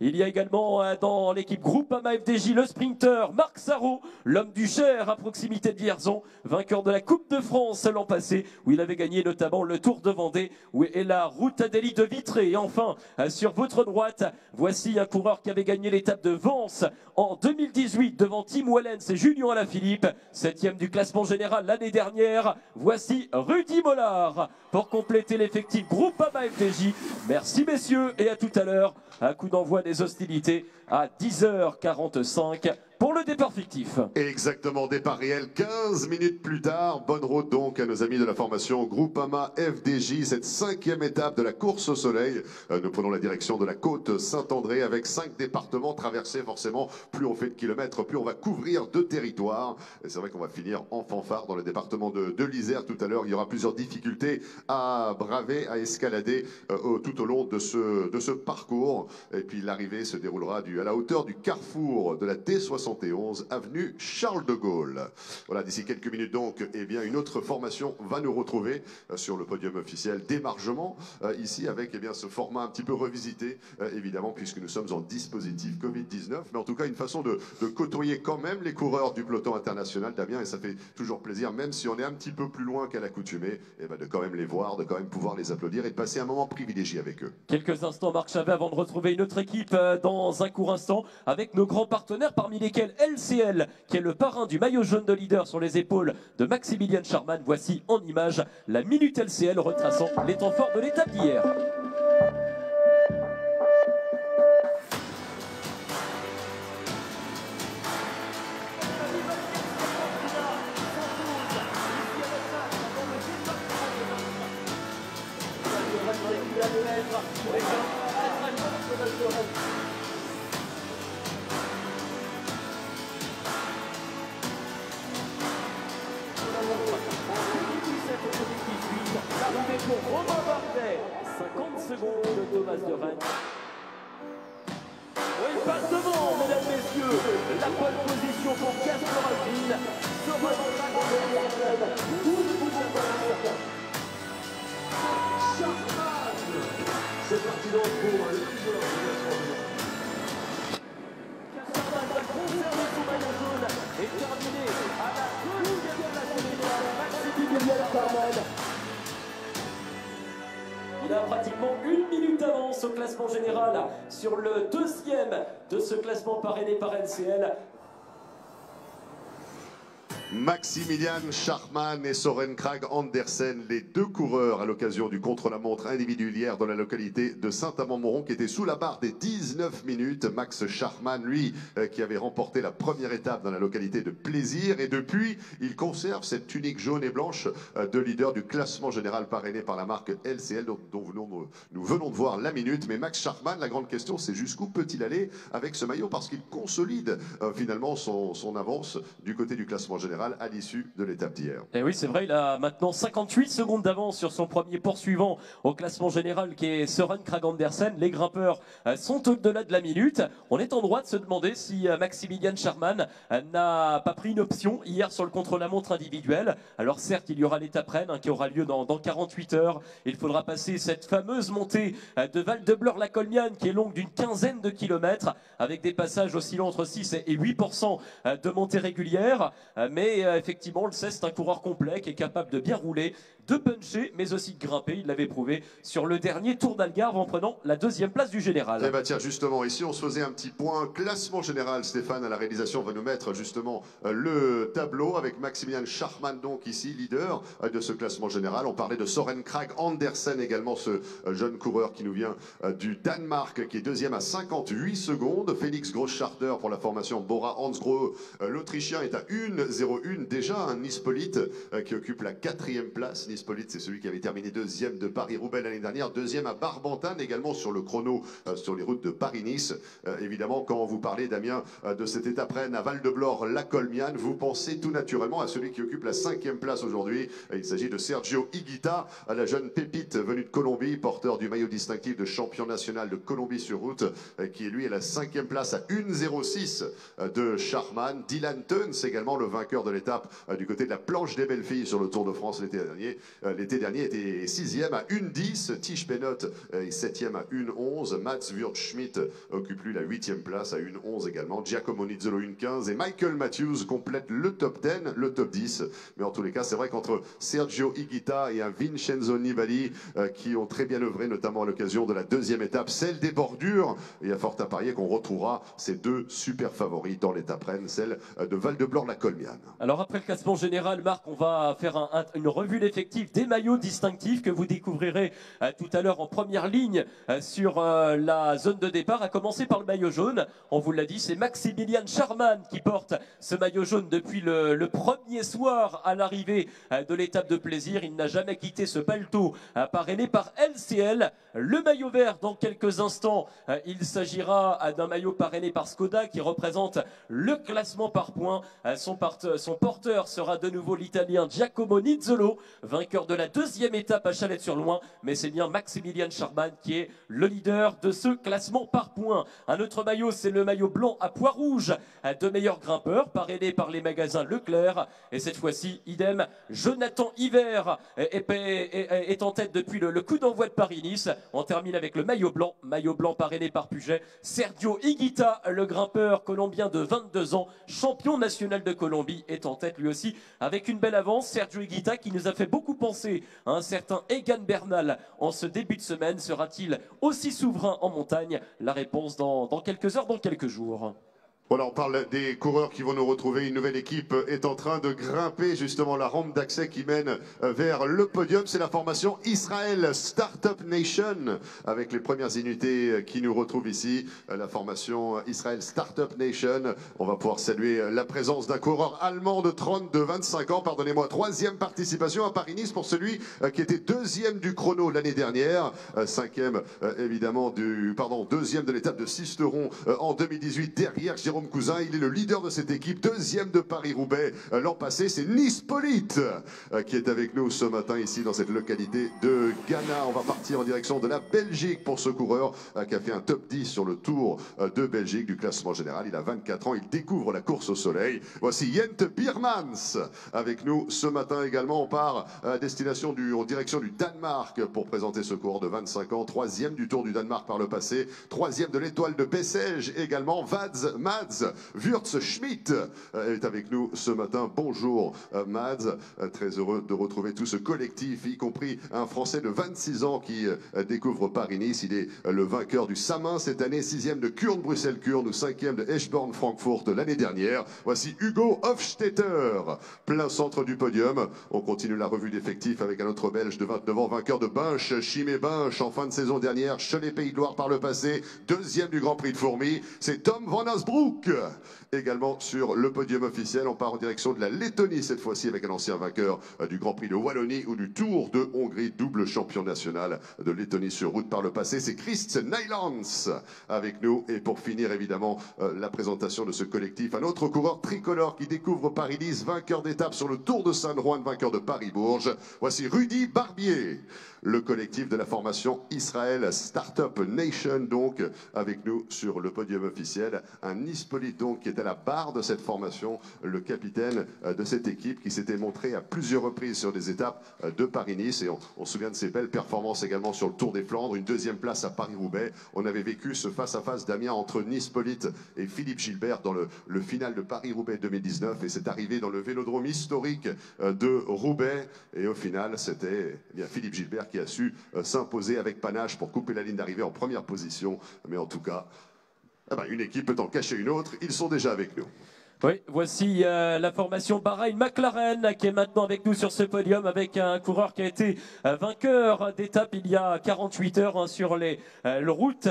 Il y a également dans l'équipe Groupama FDJ le sprinter Marc Sarrault, l'homme du Cher à proximité de Vierzon, vainqueur de la Coupe de France l'an passé, où il avait gagné notamment le Tour de Vendée et la Route Adélie de Vitré. Et enfin, sur votre droite, voici un coureur qui avait gagné l'étape de Vence en 2018 devant Tim Wellens et Julien Alaphilippe, 7e du classement général l'année dernière. Voici Rudy Mollard pour compléter l'effectif Groupama FDJ. Merci messieurs et à tout à l'heure. Un coup d'envoi des hostilités à 10h45 pour le départ fictif. Exactement, départ réel 15 minutes plus tard. Bonne route donc à nos amis de la formation Groupama FDJ. Cette 5e étape de la course au soleil. Nous prenons la direction de la côte Saint-André avec 5 départements traversés forcément. Plus on fait de kilomètres, plus on va couvrir de territoires. Et c'est vrai qu'on va finir en fanfare dans le département de l'Isère tout à l'heure. Il y aura plusieurs difficultés à braver, à escalader tout au long de ce parcours. Et puis l'arrivée se déroulera à la hauteur du carrefour de la D71, avenue Charles de Gaulle. Voilà, d'ici quelques minutes donc, eh bien, une autre formation va nous retrouver sur le podium officiel d'émargement, ici avec eh bien, ce format un petit peu revisité, évidemment, puisque nous sommes en dispositif Covid-19, mais en tout cas une façon de côtoyer quand même les coureurs du peloton international, Damien, et ça fait toujours plaisir, même si on est un petit peu plus loin qu'à l'accoutumée, eh ben, de quand même les voir, de quand même pouvoir les applaudir et de passer un moment privilégié avec eux. Quelques instants, Marc Chavet, avant de retrouver une autre équipe dans un court instant, avec nos grands partenaires, parmi lesquels LCL, qui est le parrain du maillot jaune de leader sur les épaules de Maximilian Charman. Voici en image la minute LCL retraçant les temps forts de l'étape d'hier. mètres. Les hommes attrapant Thomas de Rennes. L'arrivée pour Romain Bardet, 50 secondes de Thomas de Rennes. Il passe devant, mesdames, messieurs, la bonne position pour Casper Alpine. Sera dans la grande. C'est parti donc pour le leader du classement. Casper va conserver son maillot jaune et terminer à la deuxième place générale. Maximilien Charman. Il a pratiquement 1 minute d'avance au classement général sur le deuxième de ce classement parrainé par LCL. Maximilian Schachmann et Søren Kragh Andersen, les deux coureurs à l'occasion du contre-la-montre individuel hier dans la localité de Saint-Amand-Montrond qui était sous la barre des 19 minutes. Max Schachmann, lui, qui avait remporté la première étape dans la localité de Plaisir et depuis, il conserve cette tunique jaune et blanche de leader du classement général parrainé par la marque LCL dont nous venons de voir la minute. Mais Max Schachmann, la grande question, c'est jusqu'où peut-il aller avec ce maillot parce qu'il consolide finalement son avance du côté du classement général à l'issue de l'étape d'hier. Et oui, c'est vrai, il a maintenant 58 secondes d'avance sur son premier poursuivant au classement général qui est Søren Kragh Andersen. Les grimpeurs sont au-delà de la minute. On est en droit de se demander si Maximilian Schachmann n'a pas pris une option hier sur le contre-la-montre individuel. Alors certes, il y aura l'étape Rennes qui aura lieu dans 48 heures. Il faudra passer cette fameuse montée de Val-de-Blore-la-Colmiane qui est longue d'une quinzaine de kilomètres avec des passages oscillant entre 6 et 8% de montée régulière. Mais effectivement, on le sait, c'est un coureur complet qui est capable de bien rouler, de puncher, mais aussi de grimper. Il l'avait prouvé sur le dernier Tour d'Algarve en prenant la deuxième place du général. Eh bien tiens, justement, ici, on se faisait un petit point classement général. Stéphane, à la réalisation, va nous mettre justement le tableau avec Maximilian Schachmann, donc ici, leader de ce classement général. On parlait de Søren Kragh Andersen également, ce jeune coureur qui nous vient du Danemark, qui est deuxième à 58 secondes. Félix Großscharter pour la formation Bora Hansgrohe, l'Autrichien, est à 1,01 déjà. Un Nispolite qui occupe la 4e place. Nispolite, c'est celui qui avait terminé deuxième de Paris-Roubaix l'année dernière, deuxième à Barbantane également sur le chrono sur les routes de Paris-Nice. Évidemment, quand vous parlez, Damien, de cette étape Rennes à Val-de-Blore-la-Colmiane, vous pensez tout naturellement à celui qui occupe la 5e place aujourd'hui. Il s'agit de Sergio Higuita, la jeune pépite venue de Colombie, porteur du maillot distinctif de champion national de Colombie sur route, qui est lui à la 5e place à 1,06 de Schachmann. Dylan Teuns également, le vainqueur de l'étape du côté de la planche des belles filles sur le Tour de France l'été dernier. L'été dernier était 6e à 1,10. Tige Penot est 7e à 1,11. Mats Wurtschmidt occupe lui la 8e place à 1,11 également. Giacomo Nizzolo 1,15 et Michael Matthews complète le top 10, le top 10. Mais en tous les cas, c'est vrai qu'entre Sergio Higuita et un Vincenzo Nibali qui ont très bien œuvré, notamment à l'occasion de la deuxième étape, celle des bordures, il y a fort à parier qu'on retrouvera ces deux super favoris dans l'étape Rennes, celle de Val-de-Blore-la-Colmiane. Alors après le classement général, Marc, on va faire une revue d'effectifs des maillots distinctifs que vous découvrirez tout à l'heure en première ligne sur la zone de départ, à commencer par le maillot jaune. On vous l'a dit, c'est Maximilian Schachmann qui porte ce maillot jaune depuis le premier soir à l'arrivée de l'étape de Plaisir. Il n'a jamais quitté ce paletot parrainé par LCL. Le maillot vert, dans quelques instants, il s'agira d'un maillot parrainé par Skoda qui représente le classement par points. Son porteur sera de nouveau l'Italien Giacomo Nizzolo, vainqueur de la deuxième étape à Chalette-sur-Loing, mais c'est bien Maximilian Schachmann qui est le leader de ce classement par points. Un autre maillot, c'est le maillot blanc à pois rouge de meilleurs grimpeurs, parrainé par les magasins Leclerc, et cette fois-ci, idem, Jonathan Hiver est en tête depuis le coup d'envoi de Paris-Nice. On termine avec le maillot blanc parrainé par Puget. Sergio Higuita, le grimpeur colombien de 22 ans, champion national de Colombie, est en tête lui aussi avec une belle avance. Sergio Higuita qui nous a fait beaucoup penser à un certain Egan Bernal en ce début de semaine. Sera-t-il aussi souverain en montagne? La réponse dans quelques heures, dans quelques jours. Voilà, on parle des coureurs qui vont nous retrouver. Une nouvelle équipe est en train de grimper justement la rampe d'accès qui mène vers le podium. C'est la formation Israel Startup Nation avec les premières unités qui nous retrouvent ici. La formation Israel Startup Nation. On va pouvoir saluer la présence d'un coureur allemand de 25 ans. Pardonnez-moi, 3e participation à Paris-Nice pour celui qui était 2e du chrono l'année dernière. 5e évidemment deuxième de l'étape de Sisteron en 2018 derrière Jérôme Cousin. Il est le leader de cette équipe, 2e de Paris-Roubaix l'an passé. C'est Nispolite qui est avec nous ce matin ici dans cette localité de Ghana. On va partir en direction de la Belgique pour ce coureur qui a fait un top 10 sur le Tour de Belgique du classement général. Il a 24 ans, il découvre la course au soleil. Voici Jente Biermans avec nous ce matin également. On part à destination en direction du Danemark pour présenter ce coureur de 25 ans, 3e du Tour du Danemark par le passé, 3e de l'étoile de Bessèges également. Mads Wurtz Schmidt est avec nous ce matin. Bonjour Mads, très heureux de retrouver tout ce collectif, y compris un Français de 26 ans qui découvre Paris-Nice. Il est le vainqueur du Samin cette année, 6e de Kurn-Bruxelles-Kurn ou 5e de Eschborn-Francfort l'année dernière. Voici Hugo Hofstetter, plein centre du podium. On continue la revue d'effectifs avec un autre Belge de 29 ans, vainqueur de Binche, Chimay-Binche en fin de saison dernière, Cholet-Pays de Loire par le passé, 2e du Grand Prix de Fourmies. C'est Tom Van Asbroek également sur le podium officiel. On part en direction de la Lettonie cette fois-ci avec un ancien vainqueur du Grand Prix de Wallonie ou du Tour de Hongrie, double champion national de Lettonie sur route par le passé. C'est Christ Nijlands avec nous. Et pour finir évidemment la présentation de ce collectif, un autre coureur tricolore qui découvre Paris-Nice, vainqueur d'étape sur le Tour de Saint-Rouen, vainqueur de Paris-Bourges. Voici Rudy Barbier, le collectif de la formation Israel Startup Nation, donc avec nous sur le podium officiel. Un Nispolite donc qui est à la barre de cette formation, le capitaine de cette équipe qui s'était montré à plusieurs reprises sur des étapes de Paris-Nice. Et on se souvient de ses belles performances également sur le Tour des Flandres, une 2e place à Paris-Roubaix. On avait vécu ce face-à-face Damien entre Nispolite et Philippe Gilbert dans le final de Paris-Roubaix 2019. Et c'est arrivé dans le vélodrome historique de Roubaix. Et au final, c'était Philippe Gilbert qui a su s'imposer avec panache pour couper la ligne d'arrivée en première position. Mais en tout cas, une équipe peut en cacher une autre. Ils sont déjà avec nous. Oui, voici la formation Bahreïn-McLaren qui est maintenant avec nous sur ce podium avec un coureur qui a été vainqueur d'étape il y a 48 heures sur les routes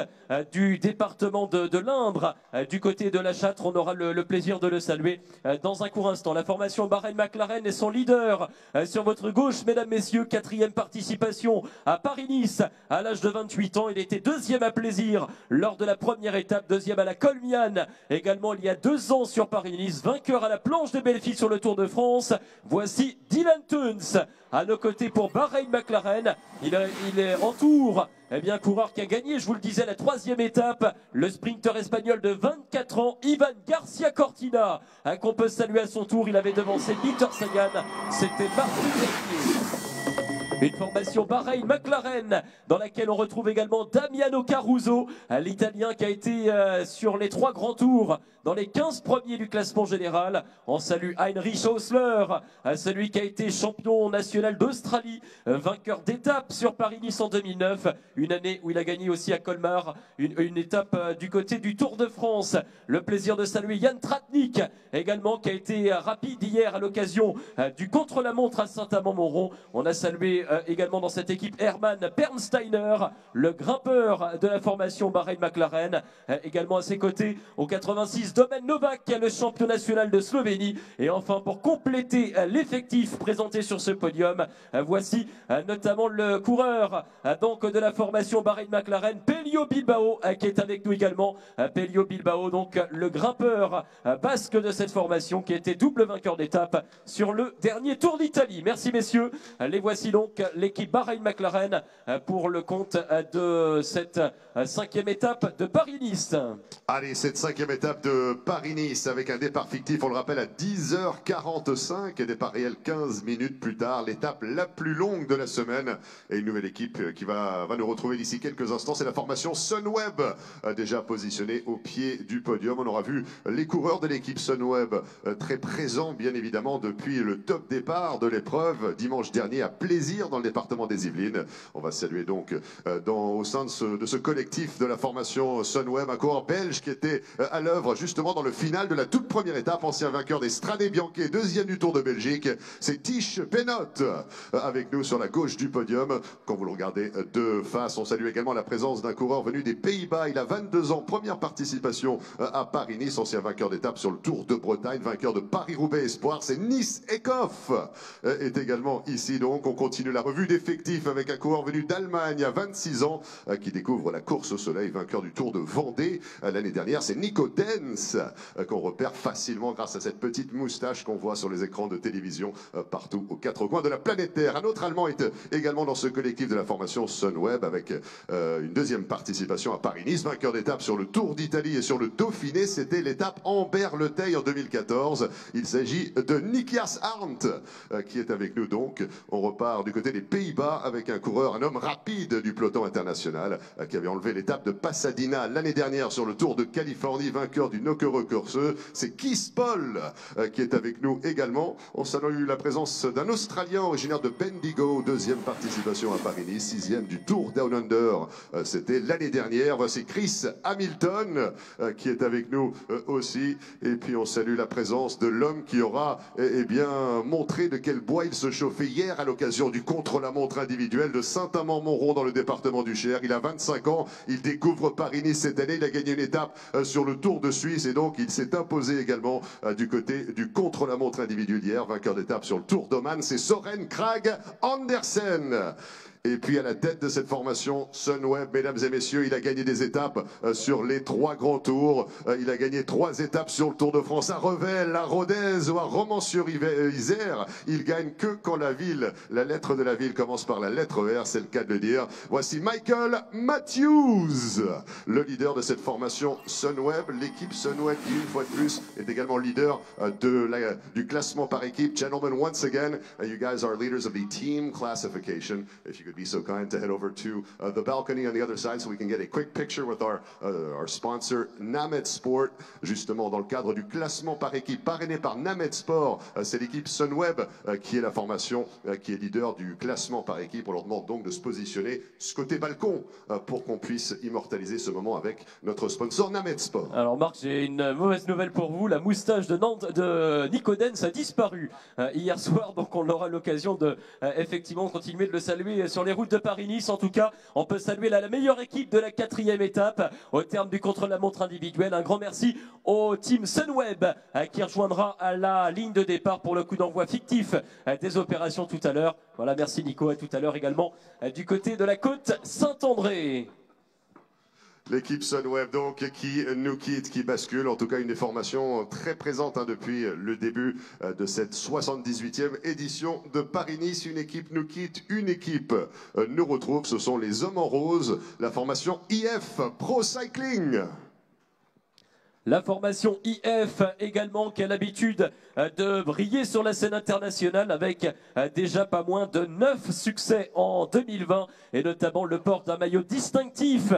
du département de l'Indre. Du côté de la Châtre, on aura le plaisir de le saluer dans un court instant. La formation Bahreïn-McLaren est son leader sur votre gauche, mesdames, messieurs. 4e participation à Paris-Nice à l'âge de 28 ans. Il était 2e à Plaisir lors de la première étape, 2e à la Colmiane également il y a 2 ans sur Paris-Nice. Vainqueur à la planche de Belfi sur le Tour de France. Voici Dylan Teuns à nos côtés pour Bahreïn-McLaren. Il est en tour. Eh bien, coureur qui a gagné, je vous le disais, la 3e étape. Le sprinter espagnol de 24 ans, Ivan Garcia Cortina, qu'on peut saluer à son tour. Il avait devancé Peter Sagan. C'était Martin Derrier. Une formation Bahreïn-McLaren dans laquelle on retrouve également Damiano Caruso, l'Italien qui a été sur les 3 grands tours dans les 15 premiers du classement général. On salue Heinrich Hausler, celui qui a été champion national d'Australie, vainqueur d'étape sur Paris-Nice en 2009, une année où il a gagné aussi à Colmar, une étape du côté du Tour de France. Le plaisir de saluer Jan Tratnik, également qui a été rapide hier à l'occasion du contre-la-montre à Saint-Amand-Montrond. On a salué également dans cette équipe Hermann Pernsteiner, le grimpeur de la formation Bahreïn-McLaren. Également à ses côtés, au 86, Domen Novak, le champion national de Slovénie. Et enfin, pour compléter l'effectif présenté sur ce podium, voici notamment le coureur donc de la formation Bahreïn-McLaren, Pelio Bilbao, qui est avec nous également. Pelio Bilbao, donc le grimpeur basque de cette formation, qui était double vainqueur d'étape sur le dernier Tour d'Italie. Merci messieurs, les voici donc l'équipe Bahreïn-McLaren pour le compte de cette 5e étape de Paris-Nice. Allez, cette 5e étape de Paris-Nice avec un départ fictif, on le rappelle, à 10h45 et départ réel 15 minutes plus tard. L'étape la plus longue de la semaine et une nouvelle équipe qui va nous retrouver d'ici quelques instants. C'est la formation Sunweb, déjà positionnée au pied du podium. On aura vu les coureurs de l'équipe Sunweb très présents, bien évidemment, depuis le top départ de l'épreuve dimanche dernier à Plaisir Saint-Cyr dans le département des Yvelines. On va saluer donc au sein de ce collectif de la formation Sunweb, un coureur belge qui était à l'œuvre justement dans le final de la toute première étape, ancien vainqueur des Strade Bianche, deuxième du Tour de Belgique. C'est Tish Benoot avec nous sur la gauche du podium. Quand vous le regardez de face, on salue également la présence d'un coureur venu des Pays-Bas. Il a 22 ans, première participation à Paris-Nice, ancien vainqueur d'étape sur le Tour de Bretagne, vainqueur de Paris-Roubaix Espoir. C'est Nice Eckhoff est également ici. Donc on continue la revue d'effectifs avec un coureur venu d'Allemagne à 26 ans qui découvre la course au soleil, vainqueur du Tour de Vendée l'année dernière. C'est Nico Denz qu'on repère facilement grâce à cette petite moustache qu'on voit sur les écrans de télévision partout aux quatre coins de la planète Terre. Un autre Allemand est également dans ce collectif de la formation Sunweb avec une deuxième participation à Paris-Nice, vainqueur d'étape sur le Tour d'Italie et sur le Dauphiné. C'était l'étape Amber-Le-Teil en 2014. Il s'agit de Nikias Arndt qui est avec nous donc. On repart du côté des Pays-Bas avec un coureur, un homme rapide du peloton international qui avait enlevé l'étape de Pasadena l'année dernière sur le Tour de Californie, vainqueur du Nokere Corse. C'est Keith Paul qui est avec nous également. On salue la présence d'un Australien originaire de Bendigo, deuxième participation à Paris-Nice, sixième du Tour Down Under. C'était l'année dernière. Voici Chris Hamilton qui est avec nous aussi. Et puis on salue la présence de l'homme qui aura bien montré de quel bois il se chauffait hier à l'occasion du contre-la-montre individuel de Saint-Amand-Montrond dans le département du Cher. Il a 25 ans, il découvre Paris-Nice cette année, il a gagné une étape sur le Tour de Suisse et donc il s'est imposé également du côté du contre-la-montre individuel hier, vainqueur d'étape sur le Tour d'Oman, c'est Soren Kragh Andersen. Et puis à la tête de cette formation Sunweb, mesdames et messieurs, il a gagné des étapes sur les 3 grands tours. Il a gagné 3 étapes sur le Tour de France à Revel, à Rodez ou à Romans-sur-Isère. Il gagne que quand la lettre de la ville commence par la lettre R, c'est le cas de le dire. Voici Michael Matthews, le leader de cette formation Sunweb. L'équipe Sunweb qui, une fois de plus, est également leader du classement par équipe. Gentlemen, once again, you guys are leaders of the team classification. If you could be so kind to head over to the balcony on the other side so we can get a quick picture with our sponsor Named Sport, justement dans le cadre du classement par équipe parrainé par Named Sport. C'est l'équipe Sunweb qui est la formation qui est leader du classement par équipe. On leur demande donc de se positionner ce côté balcon pour qu'on puisse immortaliser ce moment avec notre sponsor Named Sport. Alors Marc, j'ai une mauvaise nouvelle pour vous. La moustache de Nico Denz a disparu hier soir, donc on aura l'occasion de effectivement continuer de le saluer sur les routes de Paris-Nice. En tout cas, on peut saluer la meilleure équipe de la 4e étape au terme du contre-la-montre individuel. Un grand merci au team Sunweb qui rejoindra à la ligne de départ pour le coup d'envoi fictif des opérations tout à l'heure. Voilà, merci Nico, à tout à l'heure également du côté de la côte Saint-André. L'équipe Sunweb donc qui nous quitte, qui bascule, en tout cas une des formations très présentes depuis le début de cette 78e édition de Paris-Nice. Une équipe nous quitte, une équipe nous retrouve, ce sont les hommes en rose, la formation IF Pro Cycling. La formation IF également qui a l'habitude de briller sur la scène internationale avec déjà pas moins de 9 succès en 2020 et notamment le port d'un maillot distinctif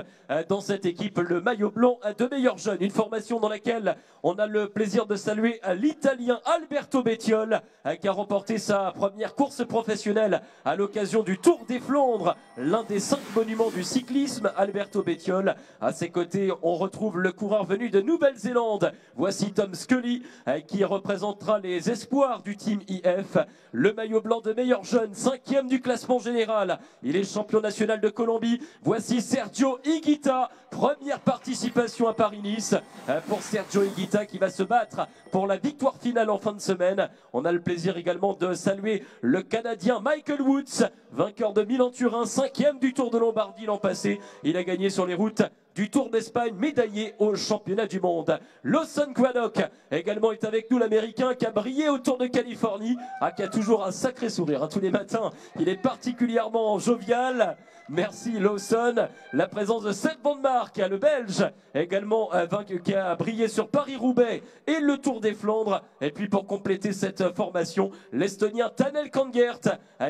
dans cette équipe, le maillot blanc de meilleurs jeunes. Une formation dans laquelle on a le plaisir de saluer l'Italien Alberto Bettiol qui a remporté sa première course professionnelle à l'occasion du Tour des Flandres, l'un des 5 monuments du cyclisme. Alberto Bettiol, à ses côtés on retrouve le coureur venu de Nouvelle-Zélande. Voici Tom Scully qui représentera les espoirs du team IF. Le maillot blanc de meilleur jeune, 5e du classement général. Il est champion national de Colombie. Voici Sergio Higuita, première participation à Paris-Nice pour Sergio Higuita qui va se battre pour la victoire finale en fin de semaine. On a le plaisir également de saluer le Canadien Michael Woods, vainqueur de Milan-Turin, 5e du Tour de Lombardie l'an passé. Il a gagné sur les routes du Tour d'Espagne, médaillé au championnat du monde. Lawson Craddock également est avec nous, l'Américain qui a brillé au Tour de Californie, qui a toujours un sacré sourire tous les matins. Il est particulièrement jovial. Merci Lawson. La présence de Seth Van Mark, le Belge, également qui a brillé sur Paris-Roubaix et le Tour des Flandres. Et puis pour compléter cette formation, l'Estonien Tanel Kangert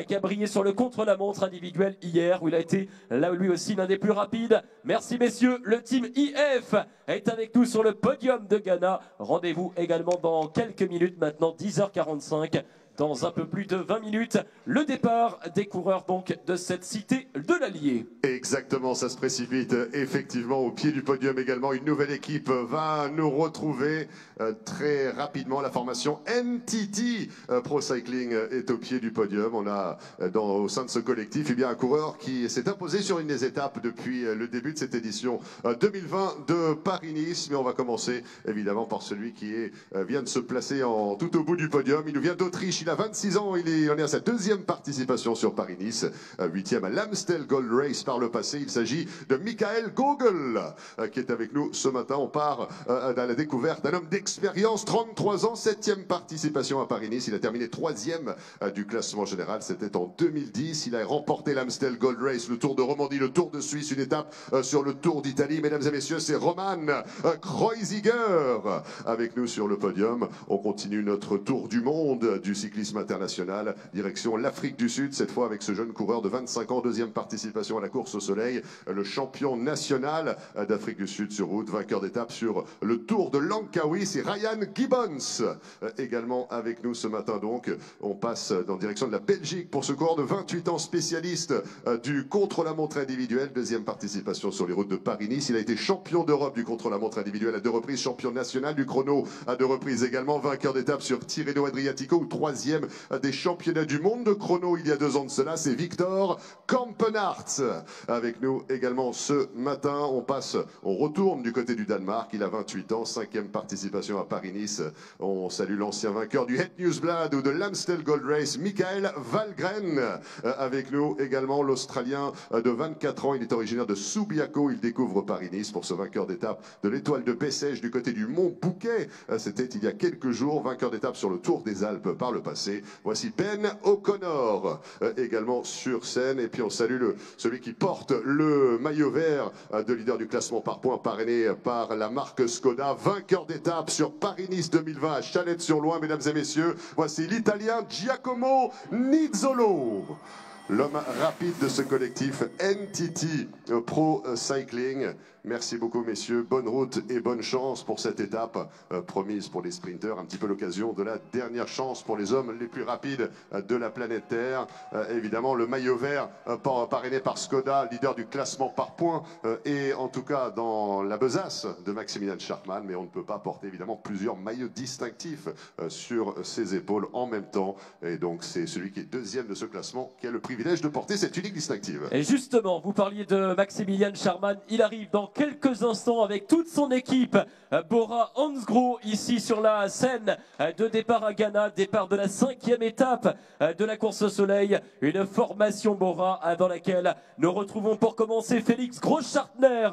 qui a brillé sur le contre-la-montre individuel hier, où il a été là lui aussi l'un des plus rapides. Merci messieurs. Le team IF est avec nous sur le podium de Ghana. Rendez-vous également dans quelques minutes maintenant, 10h45, dans un peu plus de 20 minutes. Le départ des coureurs donc de cette cité de l'Allier. Exactement, ça se précipite effectivement au pied du podium également. Une nouvelle équipe va nous retrouver très rapidement. La formation NTT Pro Cycling est au pied du podium. On a au sein de ce collectif un coureur qui s'est imposé sur une des étapes depuis le début de cette édition 2020 de Paris-Nice. Mais on va commencer évidemment par celui qui vient de se placer tout au bout du podium. Il nous vient d'Autriche, il a 26 ans, il en est à sa deuxième participation sur Paris-Nice, 8e à l'Amstel Gold Race par le passé. Il s'agit de Michael Gogel qui est avec nous ce matin. On part à la découverte d'un homme d'expérience, 33 ans, 7e participation à Paris-Nice. Il a terminé 3e du classement général, c'était en 2010. Il a remporté l'Amstel Gold Race, le Tour de Romandie, le Tour de Suisse, une étape sur le Tour d'Italie. Mesdames et messieurs, c'est Roman Kreuziger avec nous sur le podium. On continue notre tour du monde du cyclisme international, direction l'Afrique du Sud, cette fois avec ce jeune coureur de 25 ans, deuxième participation à la course au soleil, le champion national d'Afrique du Sud sur route, vainqueur d'étape sur le Tour de Langkawi, c'est Ryan Gibbons également avec nous ce matin. Donc on passe en direction de la Belgique pour ce coureur de 28 ans, spécialiste du contre-la-montre individuel, deuxième participation sur les routes de Paris-Nice. Il a été champion d'Europe du contre-la-montre individuel à 2 reprises, champion national du chrono à 2 reprises également, vainqueur d'étape sur Tirreno Adriatico ou 3e des championnats du monde de chrono il y a 2 ans de cela. C'est Victor Kampenhardt avec nous également ce matin. On retourne du côté du Danemark. Il a 28 ans, 5e participation à Paris-Nice. On salue l'ancien vainqueur du Het Nieuwsblad ou de l'Amstel Gold Race, Michael Valgren avec nous également, l'Australien de 24 ans. Il est originaire de Subiaco. Il découvre Paris-Nice pour ce vainqueur d'étape de l'Étoile de Bessèges du côté du Mont Bouquet. C'était il y a quelques jours, vainqueur d'étape sur le Tour des Alpes par le passé. Voici Ben O'Connor également sur scène. Et puis on salue celui qui porte le maillot vert de leader du classement par points, parrainé par la marque Skoda, vainqueur d'étape sur Paris-Nice 2020 à Chalette-sur-Loing. Mesdames et messieurs, voici l'Italien Giacomo Nizzolo, l'homme rapide de ce collectif NTT Pro Cycling. Merci beaucoup messieurs, bonne route et bonne chance pour cette étape promise pour les sprinteurs. Un petit peu l'occasion de la dernière chance pour les hommes les plus rapides de la planète Terre. Évidemment le maillot vert parrainé par Skoda, leader du classement par points, et en tout cas dans la besace de Maximilian Schachmann. Mais on ne peut pas porter évidemment plusieurs maillots distinctifs sur ses épaules en même temps. Et donc c'est celui qui est deuxième de ce classement qui a le privilège de porter cette unique distinctive. Et justement, vous parliez de Maximilian Schachmann, il arrive dans quelques instants avec toute son équipe. Bora Hansgrohe ici sur la scène de départ à Ghana, départ de la 5e étape de la course au soleil, une formation Bora dans laquelle nous retrouvons pour commencer Félix Groschartner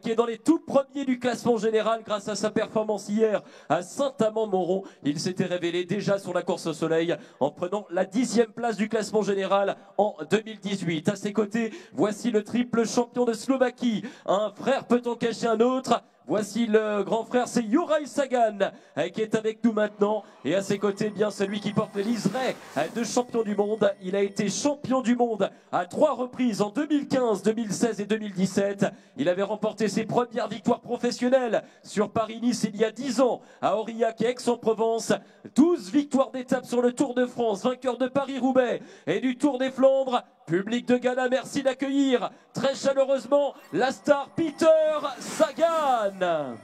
qui est dans les tout premiers du classement général grâce à sa performance hier à Saint-Amand-Montrond. Il s'était révélé déjà sur la course au soleil en prenant la 10e place du classement général en 2018. À ses côtés, voici le triple champion de Slovaquie, un frère peut en cacher un autre. Voici le grand frère, c'est Juraj Sagan qui est avec nous maintenant. Et à ses côtés, bien celui qui porte le liseré de champion du monde. Il a été champion du monde à 3 reprises en 2015, 2016 et 2017. Il avait remporté ses premières victoires professionnelles sur Paris-Nice il y a 10 ans à Aurillac et Aix-en-Provence. 12 victoires d'étape sur le Tour de France, vainqueur de Paris-Roubaix et du Tour des Flandres. Public de Ghana, merci d'accueillir très chaleureusement la star Peter Sagan.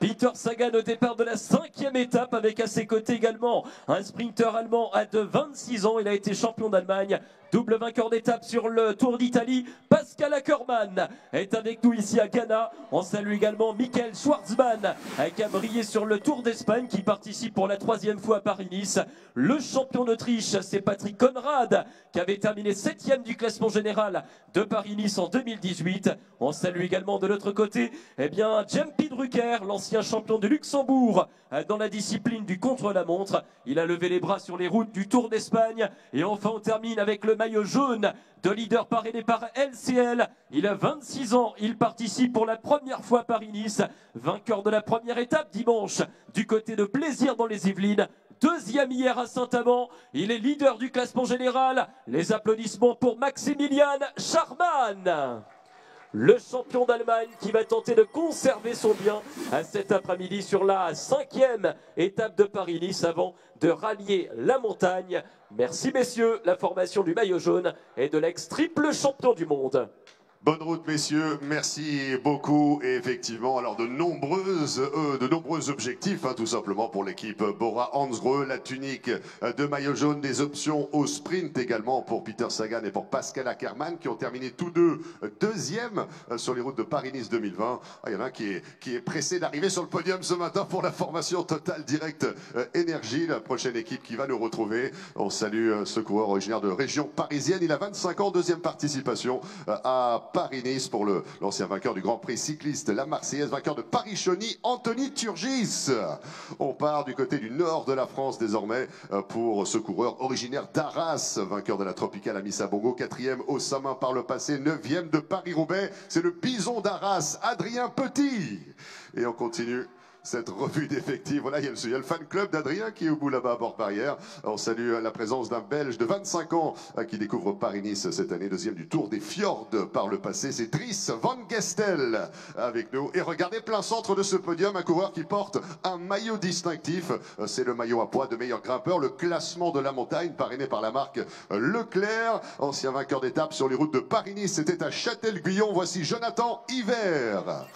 Peter Sagan au départ de la 5e étape avec à ses côtés également un sprinter allemand de 26 ans. Il a été champion d'Allemagne, double vainqueur d'étape sur le Tour d'Italie. Pascal Ackermann est avec nous ici à Ghana. On salue également Michael Schwarzmann qui a brillé sur le Tour d'Espagne, qui participe pour la 3e fois à Paris-Nice. Le champion d'Autriche, c'est Patrick Conrad qui avait terminé 7e du classement général de Paris-Nice en 2018. On salue également de l'autre côté Jempi Drucker, l'ancien champion de Luxembourg dans la discipline du contre-la-montre. Il a levé les bras sur les routes du Tour d'Espagne. Et enfin on termine avec le maillot jaune de leader parrainé par LCL. Il a 26 ans, il participe pour la première fois à Paris-Nice, vainqueur de la première étape dimanche du côté de Plaisir dans les Yvelines. 2e hier à Saint-Amand, il est leader du classement général. Les applaudissements pour Maximilian Schachmann. le champion d'Allemagne qui va tenter de conserver son bien cet après-midi sur la 5e étape de Paris-Nice avant de rallier la montagne. Merci messieurs, la formation du maillot jaune et de l'ex-triple champion du monde. Bonne route, messieurs. Merci beaucoup. Et effectivement, alors de nombreux objectifs, hein, tout simplement pour l'équipe Bora Hansgrohe, la tunique de maillot jaune, des options au sprint également pour Peter Sagan et pour Pascal Ackermann qui ont terminé tous deux deuxièmes sur les routes de Paris-Nice 2020. Ah, il y en a un qui est pressé d'arriver sur le podium ce matin pour la formation Total Direct Énergie, la prochaine équipe qui va nous retrouver. On salue ce coureur originaire de région parisienne. Il a 25 ans, deuxième participation à Paris-Nice pour l'ancien vainqueur du Grand Prix cycliste, la Marseillaise, vainqueur de Paris-Chauny, Anthony Turgis. On part du côté du nord de la France désormais pour ce coureur originaire d'Arras, vainqueur de la Tropicale Amissa Bongo, 4e au Samin par le passé, 9e de Paris-Roubaix. C'est le bison d'Arras, Adrien Petit. Et on continue cette revue d'effectifs. Voilà, il y a le fan club d'Adrien qui est au bout là-bas à Bord-Barrière. On salue la présence d'un Belge de 25 ans qui découvre Paris-Nice cette année, deuxième du Tour des Fjords par le passé. C'est Dries Van Gestel avec nous. Et regardez, plein centre de ce podium, un coureur qui porte un maillot distinctif. C'est le maillot à poids de meilleur grimpeur, le classement de la montagne parrainé par la marque Leclerc. Ancien vainqueur d'étape sur les routes de Paris-Nice, c'était à Châtel-Guyon. Voici Jonathan Hiver.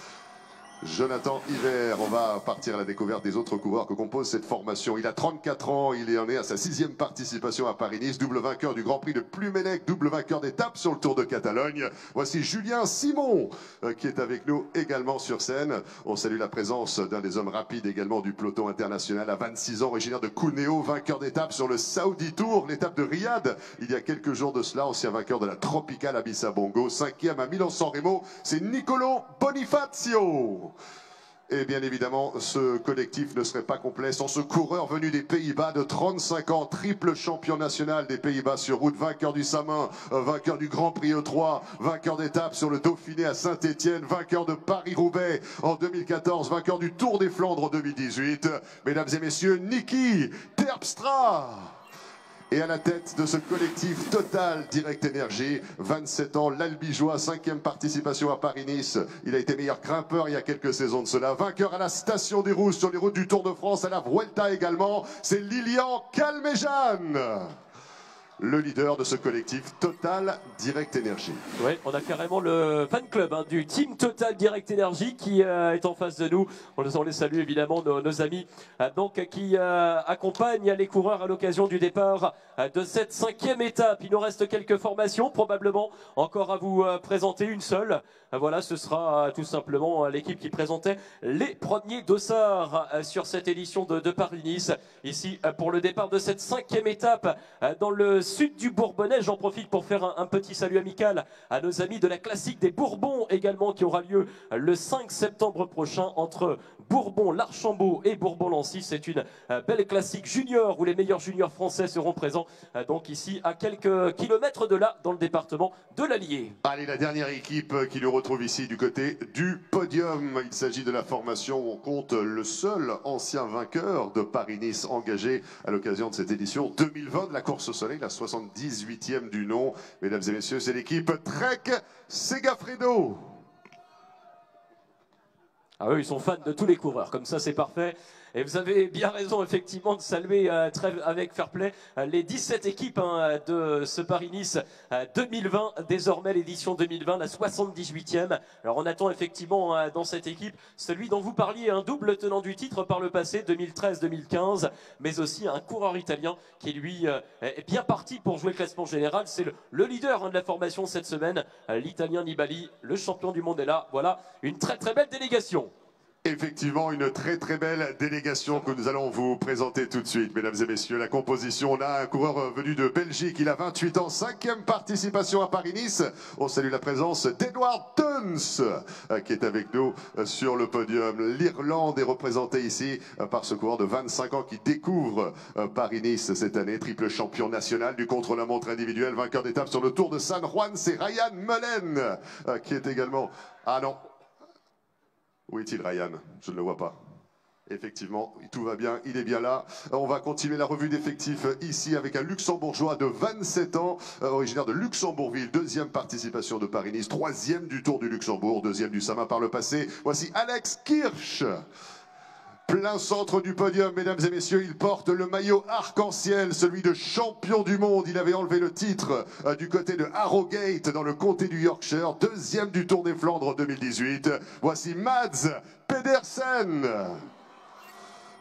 Jonathan Hiver, on va partir à la découverte des autres coureurs que compose cette formation. Il a 34 ans, il en est à sa 6e participation à Paris-Nice, double vainqueur du Grand Prix de Plumenec, double vainqueur d'étape sur le Tour de Catalogne. Voici Julien Simon qui est avec nous également sur scène. On salue la présence d'un des hommes rapides également du peloton international à 26 ans, originaire de Cuneo, vainqueur d'étape sur le Saudi Tour, l'étape de Riyad il y a quelques jours de cela, ancien vainqueur de la Tropicale Amissa Bongo, 5e à Milan-San Remo, c'est Nicolo Bonifacio. Et bien évidemment, ce collectif ne serait pas complet sans ce coureur venu des Pays-Bas de 35 ans, triple champion national des Pays-Bas sur route, vainqueur du Samin, vainqueur du Grand Prix E3, vainqueur d'étape sur le Dauphiné à Saint-Étienne, vainqueur de Paris-Roubaix en 2014, vainqueur du Tour des Flandres en 2018. Mesdames et messieurs, Niki Terpstra. Et à la tête de ce collectif Total Direct Énergie, 27 ans, l'Albigeois, 5e participation à Paris-Nice. Il a été meilleur grimpeur il y a quelques saisons de cela. Vainqueur à la Station des Rousses sur les routes du Tour de France, à la Vuelta également. C'est Lilian Calmejane, le leader de ce collectif Total Direct Énergie. Oui, on a carrément le fan club du team Total Direct Énergie qui est en face de nous. On les salue évidemment, nos amis donc, qui accompagnent les coureurs à l'occasion du départ de cette 5e étape. Il nous reste quelques formations, probablement encore à vous présenter une seule. Voilà, ce sera tout simplement l'équipe qui présentait les premiers dossards sur cette édition de Paris-Nice. Ici, pour le départ de cette 5e étape dans le sud du Bourbonnais. J'en profite pour faire un petit salut amical à nos amis de la Classique des Bourbons également, qui aura lieu le 5 septembre prochain entre Bourbon, l'Archambault et Bourbon-Lancy. C'est une belle classique junior où les meilleurs juniors français seront présents. Donc ici, à quelques kilomètres de là, dans le département de l'Allier. Allez, la dernière équipe qui nous retrouve ici du côté du podium. Il s'agit de la formation où on compte le seul ancien vainqueur de Paris-Nice engagé à l'occasion de cette édition 2020 de la course au soleil, la 78e du nom. Mesdames et messieurs, c'est l'équipe Trek Segafredo. Ah oui, ils sont fans de tous les coureurs, comme ça c'est parfait. Et vous avez bien raison effectivement de saluer avec fair play les 17 équipes de ce Paris-Nice 2020, désormais l'édition 2020, la 78e. Alors on attend effectivement dans cette équipe celui dont vous parliez, un double tenant du titre par le passé, 2013-2015, mais aussi un coureur italien qui lui est bien parti pour jouer le classement général. C'est le leader de la formation cette semaine, l'Italien Nibali, le champion du monde est là. Voilà une très très belle délégation. Effectivement, une très très belle délégation que nous allons vous présenter tout de suite, mesdames et messieurs. La composition, on a un coureur venu de Belgique, il a 28 ans, 5e participation à Paris-Nice. On salue la présence d'Edward Tuns qui est avec nous sur le podium. L'Irlande est représentée ici par ce coureur de 25 ans qui découvre Paris-Nice cette année. Triple champion national du contre-la-montre individuel, vainqueur d'étape sur le Tour de San Juan. C'est Ryan Mullen qui est également... Ah non. Où est-il, Ryan? Je ne le vois pas. Effectivement, tout va bien, il est bien là. On va continuer la revue d'effectifs ici avec un luxembourgeois de 27 ans, originaire de Luxembourgville, deuxième participation de Paris-Nice, troisième du Tour du Luxembourg, deuxième du Sama par le passé. Voici Alex Kirsch. Plein centre du podium, mesdames et messieurs, il porte le maillot arc-en-ciel, celui de champion du monde. Il avait enlevé le titre du côté de Harrogate dans le comté du Yorkshire, deuxième du Tour des Flandres 2018. Voici Mads Pedersen.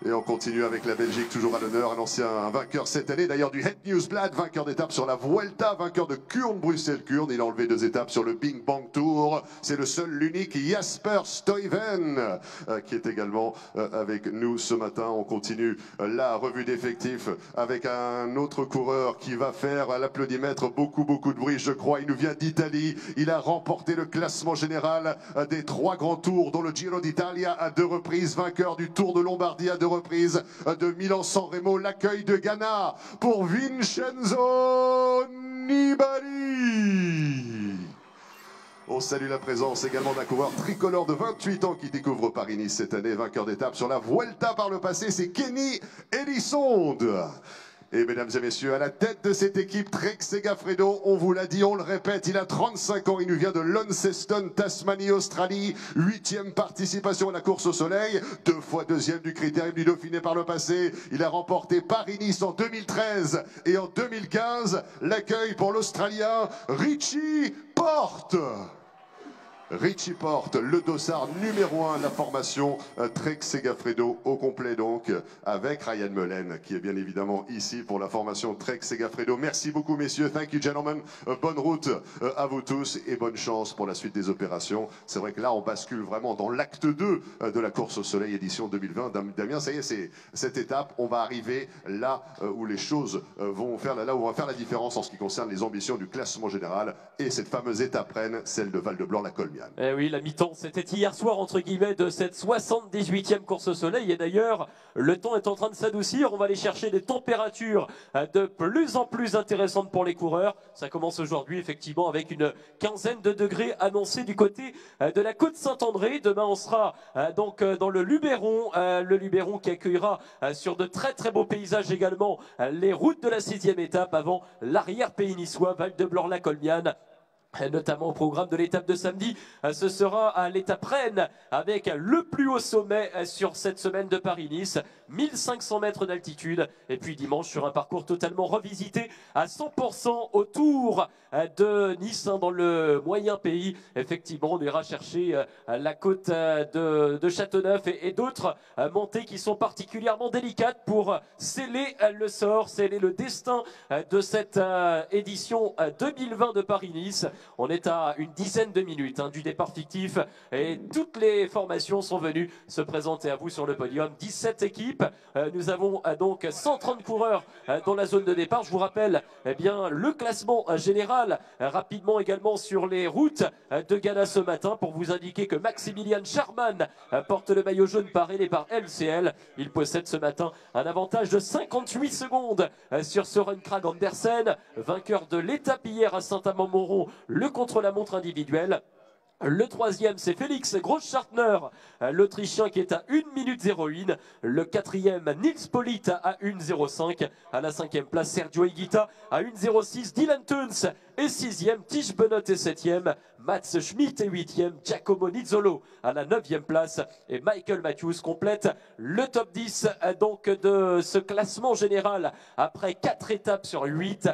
Et on continue avec la Belgique, toujours à l'honneur, un ancien vainqueur cette année, d'ailleurs du Het Nieuwsblad, vainqueur d'étape sur la Vuelta, vainqueur de Kuurne-Bruxelles-Kuurne. Il a enlevé 2 étapes sur le Bing Bang Tour. C'est le seul, l'unique Jasper Stuyven qui est également avec nous ce matin. On continue la revue d'effectifs avec un autre coureur qui va faire à l'applaudimètre beaucoup de bruit, je crois. Il nous vient d'Italie. Il a remporté le classement général des 3 grands tours, dont le Giro d'Italia à 2 reprises, vainqueur du Tour de Lombardie à 2 reprises, de Milan-San Remo, l'accueil de Ghana pour Vincenzo Nibali. On salue la présence également d'un coureur tricolore de 28 ans qui découvre Paris-Nice cette année, vainqueur d'étape sur la Vuelta par le passé, c'est Kenny Elissonde. Et mesdames et messieurs, à la tête de cette équipe, Trek Segafredo, on vous l'a dit, on le répète, il a 35 ans, il nous vient de Launceston, Tasmanie, Australie, 8e participation à la course au soleil, 2 fois 2e du Critérium du Dauphiné par le passé. Il a remporté Paris-Nice en 2013 et en 2015. L'accueil pour l'Australien Richie Porte. Richie Porte, le dossard numéro 1 de la formation Trek Segafredo au complet donc, avec Ryan Mullen qui est bien évidemment ici pour la formation Trek Segafredo. Merci beaucoup messieurs, thank you gentlemen, bonne route à vous tous et bonne chance pour la suite des opérations. C'est vrai que là on bascule vraiment dans l'acte 2 de la course au soleil édition 2020. Damien, ça y est, c'est cette étape, on va arriver là où les choses vont faire, là où on va faire la différence en ce qui concerne les ambitions du classement général et cette fameuse étape reine, celle de Val-de-Blanc-la-Colmiane. Eh oui, la mi-temps, c'était hier soir, entre guillemets, de cette 78e course au soleil. Et d'ailleurs, le temps est en train de s'adoucir. On va aller chercher des températures de plus en plus intéressantes pour les coureurs. Ça commence aujourd'hui, effectivement, avec une quinzaine de degrés annoncés du côté de la côte Saint-André. Demain, on sera donc dans le Luberon qui accueillera sur de très beaux paysages également les routes de la 6e étape avant l'arrière-pays niçois, Val-de-Blanc-la-Colmiane. Notamment au programme de l'étape de samedi, ce sera à l'étape reine avec le plus haut sommet sur cette semaine de Paris-Nice, 1500 mètres d'altitude. Et puis dimanche sur un parcours totalement revisité à 100% autour de Nice, dans le moyen pays. Effectivement, on ira chercher la côte de Châteauneuf et d'autres montées qui sont particulièrement délicates pour sceller le sort, sceller le destin de cette édition 2020 de Paris-Nice. On est à une dizaine de minutes du départ fictif et toutes les formations sont venues se présenter à vous sur le podium. 17 équipes, nous avons donc 130 coureurs dans la zone de départ. Je vous rappelle bien le classement général rapidement également sur les routes de Ghana ce matin pour vous indiquer que Maximilian Charman porte le maillot jaune parrainé par LCL. Il possède ce matin un avantage de 58 secondes sur Søren Kragh Andersen, vainqueur de l'étape hier à Saint-Amand-Montrond, le contre-la-montre individuel. Le 3e, c'est Félix Großschartner, l'Autrichien qui est à 1 minute 01. Le 4e, Nils Politt à 1,05. À la 5e place, Sergio Higuita à 1,06. Dylan Teuns est 6e. Tish Benoît est 7e. Mats Schmidt est 8e. Giacomo Nizzolo à la 9e place. Et Michael Matthews complète le top 10 donc de ce classement général après 4 étapes sur 8.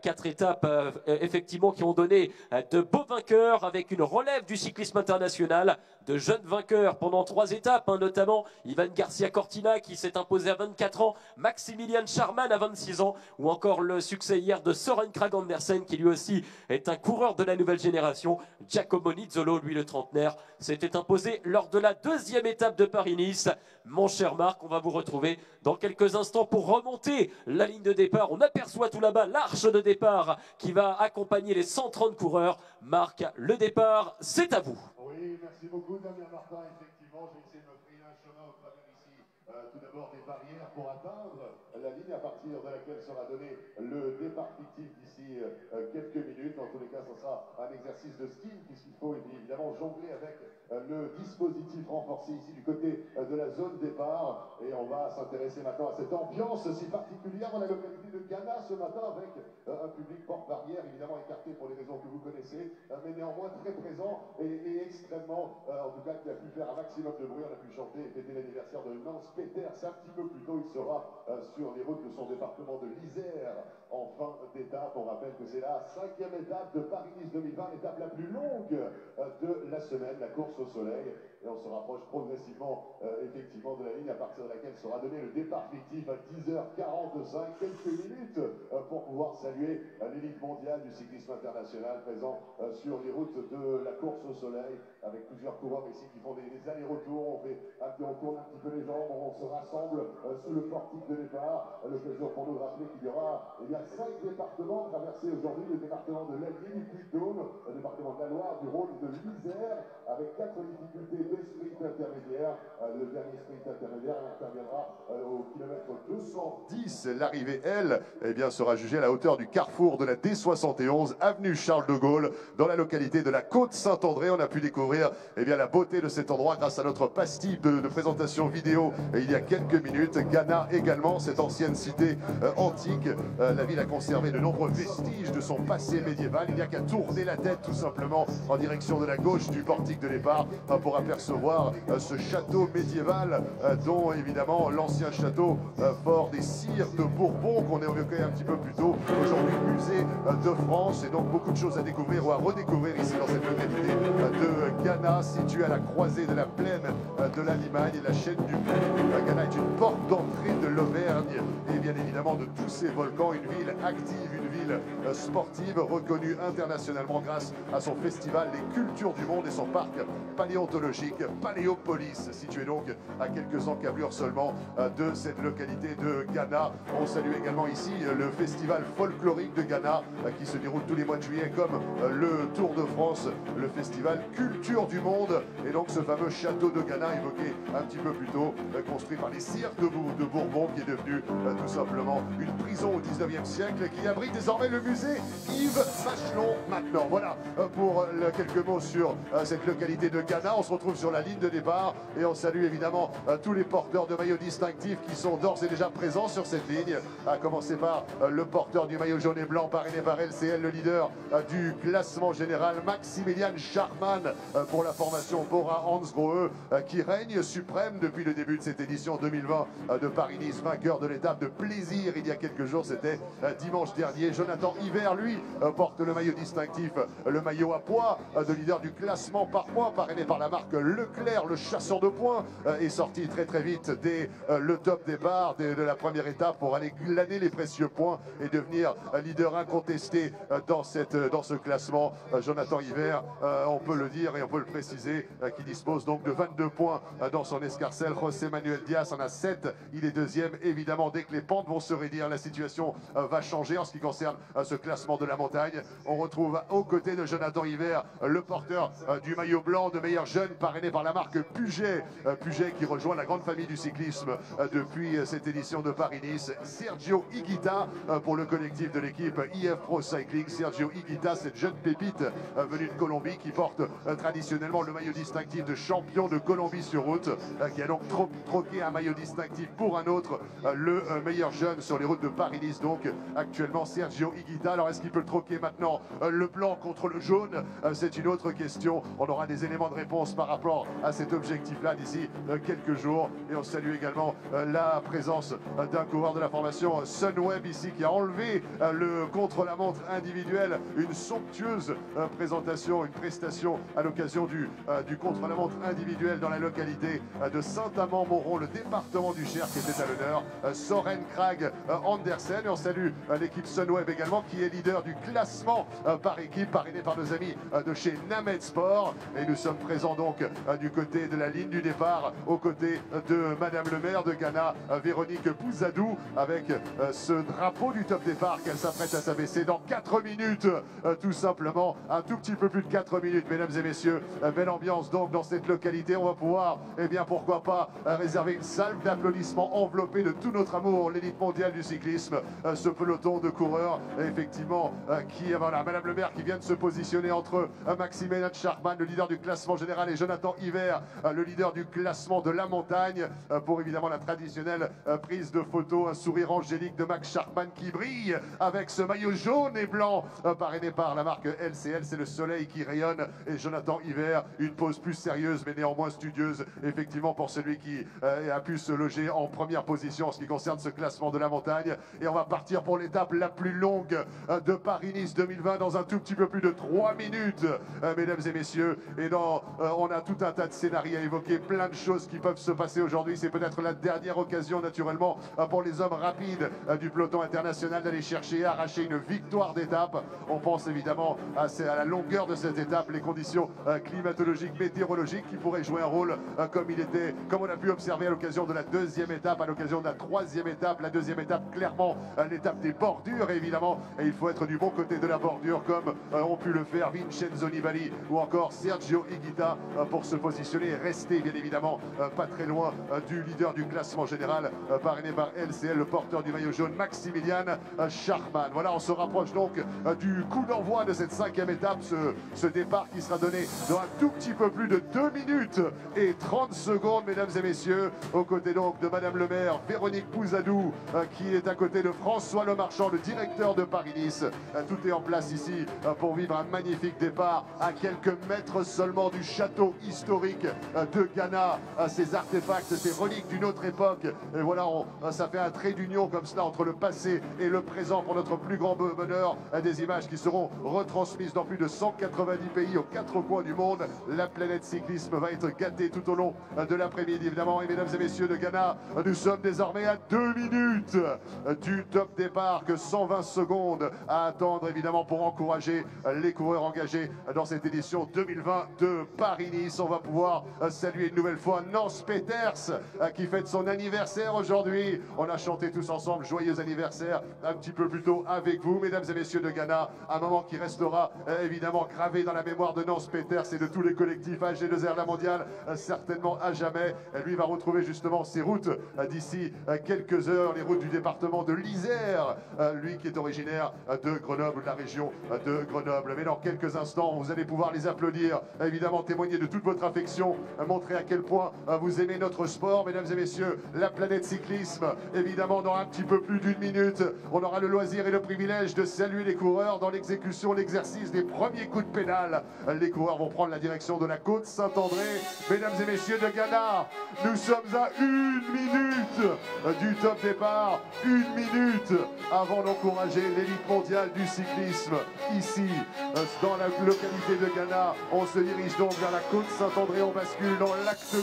4 étapes effectivement qui ont donné de beaux vainqueurs avec une relève du cyclisme international, de jeunes vainqueurs pendant 3 étapes, notamment Ivan Garcia Cortina qui s'est imposé à 24 ans, Maximilian Charman à 26 ans, ou encore le succès hier de Søren Kragh Andersen qui lui aussi est un coureur de la nouvelle génération. Giacomo Nizzolo, lui le trentenaire, s'était imposé lors de la 2e étape de Paris-Nice. Mon cher Marc, on va vous retrouver dans quelques instants pour remonter la ligne de départ. On aperçoit tout là-bas l'arche de départ qui va accompagner les 130 coureurs. Marc, le départ, c'est à vous. Oui, merci beaucoup Damien Martin. Effectivement, j'ai essayé de me frayer un chemin au travers ici, tout d'abord des barrières pour atteindre la ligne à partir de laquelle sera donné le départ fictif d'ici quelques minutes. En tous les cas, ce sera un exercice de ski, puisqu'il faut évidemment jongler avec le dispositif renforcé ici du côté de la zone départ. Et on va s'intéresser maintenant à cette ambiance si particulière dans la localité de Ghana ce matin, avec un public porte-barrière, évidemment écarté pour les raisons que vous connaissez, mais néanmoins très présent et extrêmement, en tout cas, qui a pu faire un maximum de bruit. On a pu chanter et fêter l'anniversaire de Nance Peters un petit peu plus tôt. Il sera sur les routes de son département de l'Isère en fin d'étape. On rappelle que c'est la 5e étape de Paris-Nice 2020, l'étape la plus longue de la semaine, la course au soleil. Et on se rapproche progressivement, effectivement, de la ligne à partir de laquelle sera donné le départ fictif à 10h45, quelques minutes pour pouvoir saluer l'élite mondiale du cyclisme international présent sur les routes de la course au soleil, avec plusieurs coureurs ici qui font des allers-retours. On tourne un petit peu les jambes, on se rassemble sous le portique de départ. L'occasion pour nous de rappeler qu'il y aura 5 départements traversés aujourd'hui: le département de l'Allier, du Puy-de-Dôme, le département de la Loire, du Rhône, de l'Isère, avec 4 difficultés de sprint intermédiaire. Le dernier sprint intermédiaire interviendra au kilomètre 210. L'arrivée, elle, eh bien, sera jugée à la hauteur du carrefour de la D71, avenue Charles de Gaulle, dans la localité de la Côte-Saint-André. On a pu découvrir la beauté de cet endroit grâce à notre pastille de présentation vidéo il y a quelques minutes. Ghana également, cette ancienne cité antique. La ville a conservé de nombreux vestiges de son passé médiéval. Il n'y a qu'à tourner la tête tout simplement en direction de la gauche du portique de départ pour apercevoir ce château médiéval dont évidemment l'ancien château fort des sires de Bourbon qu'on a évoqué un petit peu plus tôt. Aujourd'hui musée de France, et donc beaucoup de choses à découvrir ou à redécouvrir ici dans cette localité de Ghana, située à la croisée de la plaine de la Limagne et la chaîne du Puy. Ghana est une porte d'entrée de l'Auvergne et bien évidemment de tous ces volcans, une ville active, une ville sportive reconnue internationalement grâce à son festival Les Cultures du Monde et son parc paléontologique Paléopolis, situé donc à quelques encablures seulement de cette localité de Ghana. On salue également ici le festival folklorique de Ghana qui se déroule tous les mois de juillet, comme le Tour de France, le festival Culture du Monde, et donc ce fameux château de Ghana évoqué un petit peu plus tôt, construit par les sires de Bourbon, qui est devenu tout simplement une prison au 19e siècle, qui abrite désormais le musée Yves Bachelon maintenant. Voilà pour quelques mots sur cette localité de Ghana. On se retrouve sur la ligne de départ et on salue évidemment tous les porteurs de maillots distinctifs qui sont d'ores et déjà présents sur cette ligne, à commencer par le porteur du maillot jaune et blanc parrainé par LCL, le leader du classement général, Maximilian Scharmann, pour la formation Bora Hansgrohe, qui règne suprême depuis le début de cette édition 2020 de Paris-Nice, vainqueur de l'étape de plaisir il y a quelques jours, c'était dimanche dernier. Jonathan Hiver, lui, porte le maillot distinctif, le maillot à poids de leader du classement par points, parrainé par la marque Leclerc, le chasseur de points, est sorti très vite dès le top départ de la première étape pour aller glaner les précieux points et devenir leader incontesté dans ce classement. Jonathan Hiver, on peut le dire et on peut le préciser, qui dispose donc de 22 points dans son escarcelle. José Manuel Diaz en a 7, il est deuxième. Évidemment, dès que les pentes vont se raidir, la situation va changer en ce qui concerne ce classement de la montagne. On retrouve aux côtés de Jonathan Hiver le porteur du maillot blanc de meilleur jeune, parrainé par la marque Puget. Puget qui rejoint la grande famille du cyclisme depuis cette édition de Paris-Nice. Sergio Higuita pour le collectif de l'équipe IF Pro Cycling. Sergio Higuita, cette jeune pépite venue de Colombie qui porte traditionnellement le maillot distinctif de champion de Colombie sur route, qui a donc troqué un maillot distinctif pour un autre, le meilleur jeune sur les routes de Paris-Nice. Donc actuellement Sergio Higuita. Alors est-ce qu'il peut troquer maintenant le blanc contre le jaune? C'est une autre question. On aura des éléments de réponse par rapport à cet objectif-là d'ici quelques jours. Et on salue également la présence d'un coureur de la formation Sunweb ici, qui a enlevé le contre-la-montre individuel. Une somptueuse présentation, une prestation à l'occasion du contre-la-montre individuel dans la localité de Saint-Amand-Montrond, le département du Cher, qui était à l'honneur. Soren Krag Andersen. Et on salue l'équipe Sunweb également, qui est leader du classement par équipe, parrainé par nos amis de chez Named Sport. Et nous sommes présents donc du côté de la ligne du départ, aux côtés de Madame le maire de Ghana, Véronique Pouzadou, avec ce drapeau du top départ qu'elle s'apprête à s'abaisser dans 4 minutes, tout simplement, un tout petit peu plus de 4 minutes, mesdames et messieurs. Belle ambiance donc dans cette localité. On va pouvoir, eh bien pourquoi pas, réserver une salle d'applaudissements enveloppée de tout notre amour, l'élite mondiale du cyclisme, ce peloton de coureurs, effectivement, qui, voilà, Madame le maire qui vient de se positionner entre Maximilian Schachmann, le leader du classement général, et Jonathan Hiver, le leader du classement de la montagne, pour évidemment la traditionnelle prise de photo, un sourire angélique de Max Schachmann qui brille avec ce maillot jaune et blanc, parrainé par la marque LCL, c'est le soleil qui rayonne, et Jonathan Hiver, une pose plus sérieuse mais néanmoins studieuse, effectivement, pour celui qui a pu se loger en première position en ce qui concerne ce classement de la montagne. Et on va partir pour l'étape la plus longue de Paris-Nice 2020 dans un tout petit peu plus de 3 minutes, mesdames et messieurs. Et on a tout un tas de scénarios à évoquer, plein de choses qui peuvent se passer aujourd'hui. C'est peut-être la dernière occasion, naturellement, pour les hommes rapides du peloton international d'aller chercher et arracher une victoire d'étape. On pense évidemment à la longueur de cette étape, les conditions climatologiques, météorologiques qui pourraient jouer un rôle comme on a pu observer à l'occasion de la deuxième étape, à l'occasion de la troisième étape. La deuxième étape, clairement, l'étape des bordures, évidemment. Et il faut être du bon côté de la bordure, comme ont pu le faire Vincenzo Nibali ou encore Sergio Higuita, pour se positionner et rester, bien évidemment, pas très loin du leader du classement général, parrainé par LCL, le porteur du maillot jaune, Maximilian Schachmann. Voilà, on se rapproche donc du coup d'envoi de cette 5e étape, ce départ qui sera donné dans un tout petit peu plus de 2 minutes et 30 secondes, mesdames et messieurs, aux côtés donc de Madame le maire, Véronique Pouzadou, qui est à côté de François Lemarchand, le directeur de Paris-Nice. Tout est en place ici pour vivre un magnifique départ à quelques mètres seulement du château historique de Ghana, ces artefacts, ces reliques d'une autre époque. Et voilà, ça fait un trait d'union comme cela entre le passé et le présent pour notre plus grand bonheur. Des images qui seront retransmises dans plus de 190 pays aux 4 coins du monde. La planète cyclisme va être gâtée tout au long de l'après-midi, évidemment. Et mesdames et messieurs de Ghana, nous sommes désormais à 2 minutes du top départ, que 120 secondes à attendre, évidemment, pour encourager les coureurs engagés dans cette édition 2020 de Paris-Nice. On va pouvoir saluer une nouvelle fois Nance Peters, qui fête son anniversaire aujourd'hui. On a chanté tous ensemble joyeux anniversaire un petit peu plus tôt avec vous, mesdames et messieurs de Ghana. Un moment qui restera évidemment gravé dans la mémoire de Nance Peters et de tous les collectifs AG2R La Mondiale, certainement à jamais. Lui va retrouver justement ses routes d'ici quelques heures, les routes du département de l'Isère, lui qui est originaire de Grenoble, de la région de Grenoble. Mais dans quelques instants, vous allez pouvoir les applaudir, évidemment témoigner de toute votre affection, montrer à quel point vous aimez notre sport, mesdames et messieurs, la planète cyclisme. Évidemment, dans un petit peu plus d'1 minute, on aura le loisir et le privilège de saluer les coureurs dans l'exécution, l'exercice des premiers coups de pédale. Les coureurs vont prendre la direction de la côte Saint-André. Mesdames et messieurs de Ghana, nous sommes à 1 minute du top départ, 1 minute avant d'encourager l'élite mondiale du cyclisme. Ici, dans la localité de Ghana, on se dirige donc vers la côte Saint-André. On bascule dans l'acte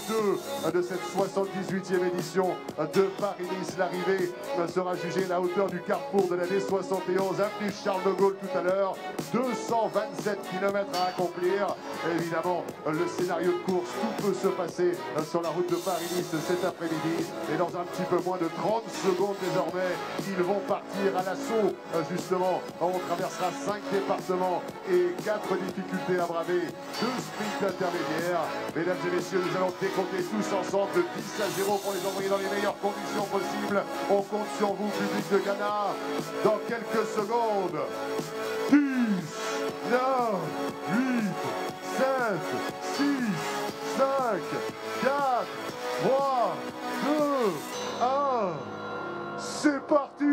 2 de cette 78e édition de Paris-Nice. L'arrivée sera jugée à la hauteur du carrefour de l'année 71, avenue Charles de Gaulle tout à l'heure. 227 km à accomplir. Et évidemment, le scénario de course, tout peut se passer sur la route de Paris-Nice cet après-midi. Et dans un petit peu moins de 30 secondes désormais, ils vont partir à l'assaut. Justement, on traversera 5 départements et 4 difficultés à braver, 2 sprints intermédiaires. Mesdames et messieurs, nous allons décompter tous ensemble de 10 à 0 pour les envoyer dans les meilleures conditions possibles. On compte sur vous, public de Ghana, dans quelques secondes. 10, 9, 8, 7, 6, 5, 4, 3, 2, 1. C'est parti!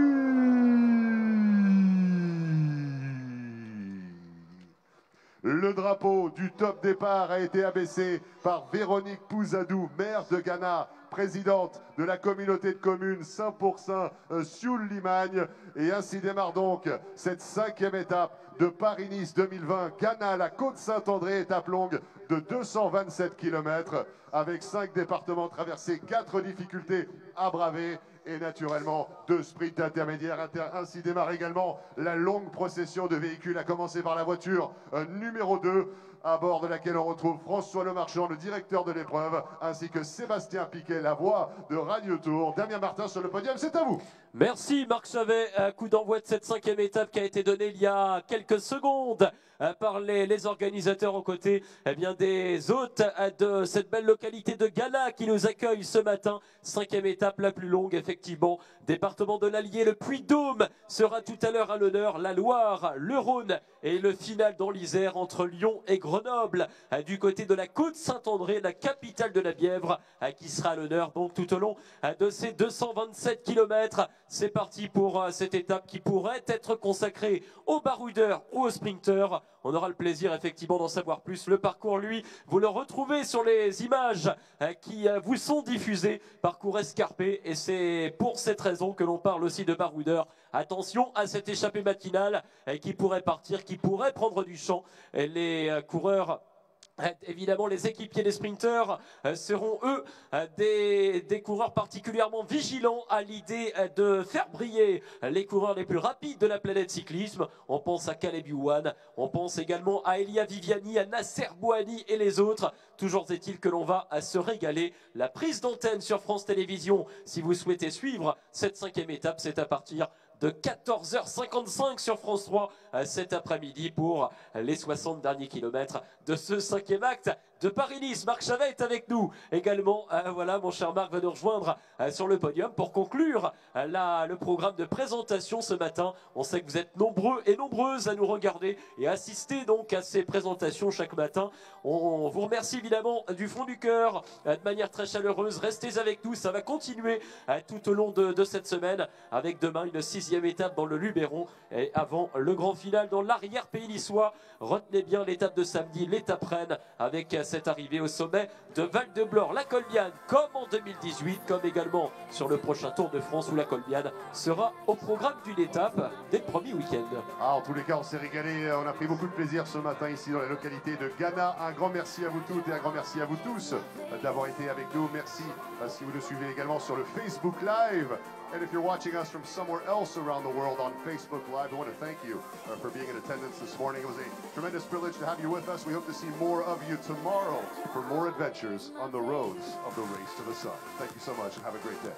Le drapeau du top départ a été abaissé par Véronique Pouzadou, maire de Ghana, présidente de la communauté de communes Saint-Pourçain Sioule-Limagne. Et ainsi démarre donc cette 5e étape de Paris-Nice 2020. Ghana à la côte Saint-André, étape longue de 227 km avec 5 départements traversés, 4 difficultés à braver. et naturellement 2 sprints intermédiaires. Ainsi démarre également la longue procession de véhicules, à commencer par la voiture numéro 2, à bord de laquelle on retrouve François Lemarchand, le directeur de l'épreuve, ainsi que Sébastien Piquet, la voix de Radio Tour. Damien Martin sur le podium, c'est à vous. Merci Marc Chavet, coup d'envoi de cette 5e étape qui a été donnée il y a quelques secondes par les organisateurs aux côtés des hôtes de cette belle localité de Ghana qui nous accueille ce matin. 5e étape la plus longue effectivement. Département de l'Allier, le Puy-de-Dôme sera tout à l'heure à l'honneur. La Loire, le Rhône et le final dans l'Isère entre Lyon et Grenoble. Du côté de la côte Saint-André, la capitale de la Bièvre qui sera à l'honneur donc tout au long de ces 227 km. C'est parti pour cette étape qui pourrait être consacrée aux baroudeurs ou aux sprinteurs. On aura le plaisir effectivement d'en savoir plus. Le parcours, lui, vous le retrouvez sur les images qui vous sont diffusées. Parcours escarpé et c'est pour cette raison que l'on parle aussi de baroudeurs. Attention à cette échappée matinale qui pourrait partir, qui pourrait prendre du champ. Les coureurs... Évidemment, les équipiers des sprinteurs seront, eux, des coureurs particulièrement vigilants à l'idée de faire briller les coureurs les plus rapides de la planète cyclisme. On pense à Caleb Ewan, on pense également à Elia Viviani, à Nasser Bouhanni et les autres. Toujours est-il que l'on va se régaler. La prise d'antenne sur France Télévisions, si vous souhaitez suivre cette 5e étape, c'est à partir de 14h55 sur France 3 cet après-midi pour les 60 derniers kilomètres de ce 5e acte de Paris-Nice. Marc Chavet est avec nous également. Voilà, mon cher Marc va nous rejoindre sur le podium pour conclure le programme de présentation ce matin. On sait que vous êtes nombreux et nombreuses à nous regarder et assister donc à ces présentations chaque matin. On vous remercie évidemment du fond du cœur de manière très chaleureuse. Restez avec nous, ça va continuer tout au long de cette semaine avec demain une 6e étape dans le Luberon et avant le grand final dans l'arrière-pays niçois. Retenez bien l'étape de samedi, l'étape reine avec cette arrivée au sommet de Val-de-Blore, la Colbiane, comme en 2018, comme également sur le prochain Tour de France où la Colbiane sera au programme d'une étape dès le premier week-end. En tous les cas, on s'est régalé, on a pris beaucoup de plaisir ce matin ici dans la localité de Ghana. Un grand merci à vous toutes et un grand merci à vous tous d'avoir été avec nous. Merci si vous nous suivez également sur le Facebook Live. And if you're watching us from somewhere else around the world on Facebook Live, I want to thank you for being in attendance this morning. It was a tremendous privilege to have you with us. We hope to see more of you tomorrow for more adventures on the roads of the Race to the Sun. Thank you so much and have a great day.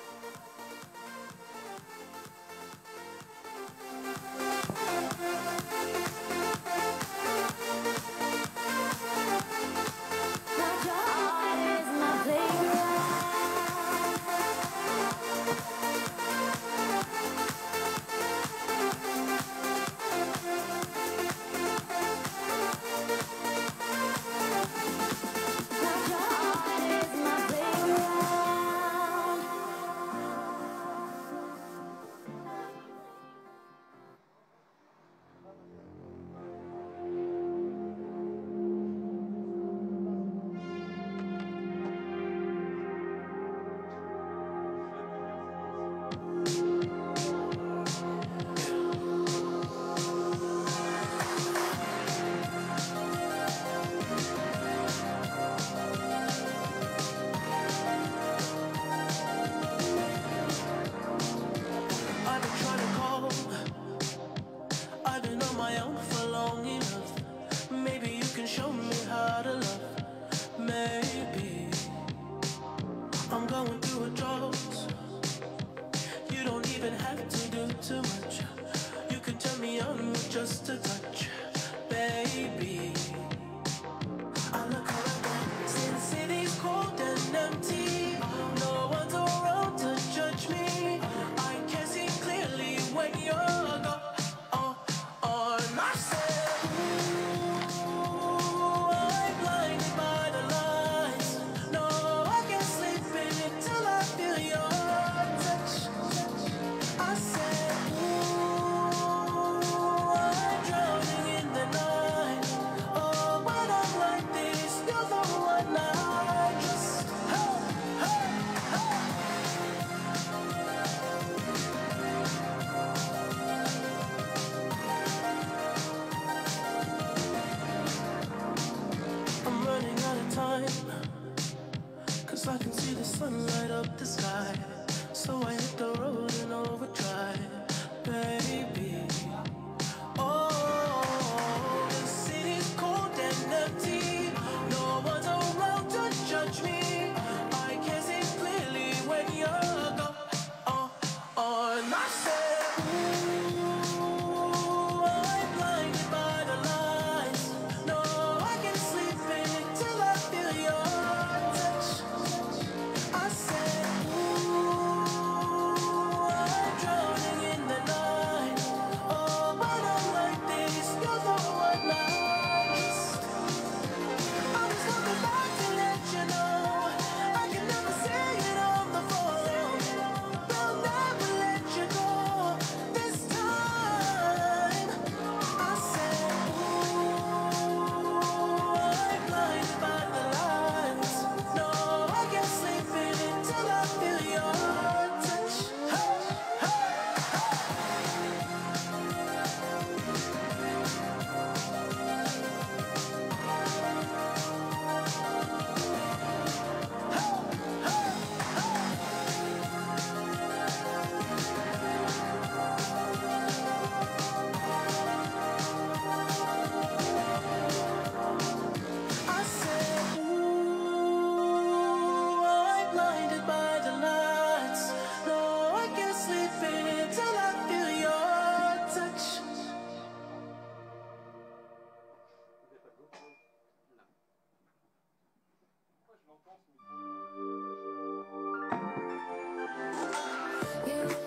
Just a touch, baby. I look around since city's cold and empty. No one's around to judge me. I can see clearly when you're gone. And I said, ooh, I'm blinded by the lights. No, I can't sleep in it till I feel your touch. I said, I can see the sun light up the sky, so I hit the road.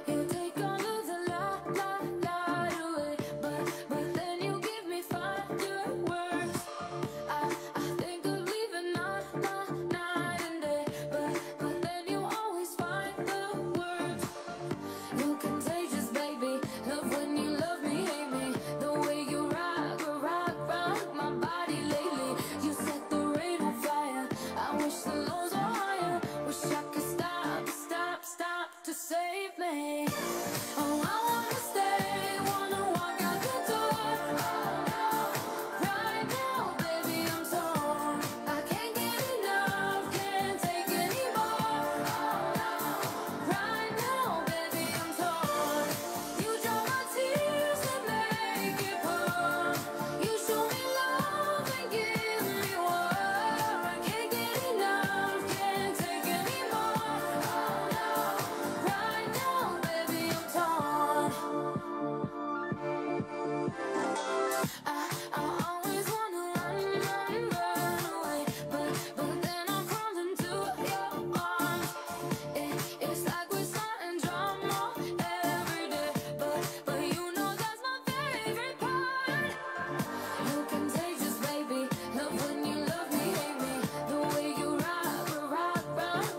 You take all of the light away, but then you give me fireworks. I think of leaving night and day, but then you always find the words. You contagious, baby. Love when you love me, hate me. The way you rock my body lately. You set the rain on fire. I wish the lows were higher. Wish I could stop to save me. Oh, I wanna stay, wanna walk out the door. Right now, baby, I'm torn. I can't get enough, can't take anymore. Right now, baby, I'm torn. You dry my tears and make it pour. You show me love and give me more. I can't get enough, can't take anymore. Right now, baby, I'm torn. I always wanna run away, but then I'm crawling to your arms. It's like we're starting drama every day, but you know that's my favorite part. You contagious, baby. Love when you love me, hate me. The way you rock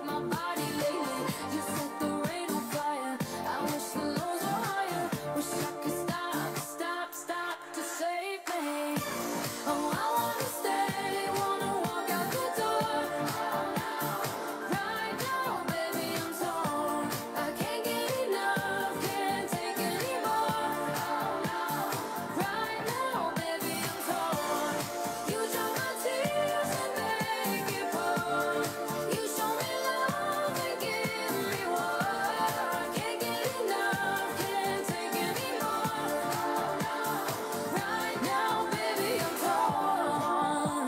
my body lately. You set the rain on fire. I wish the lows were higher. Wish I could stop to save me. Oh, I wanna stay, wanna walk out the door. Right now, baby, I'm torn. I can't get enough, can't take anymore. Right now, baby, I'm torn. You dry my tears and make it pour. You show me love and give me more. I can't get enough, can't take anymore. Right now, baby, I'm torn.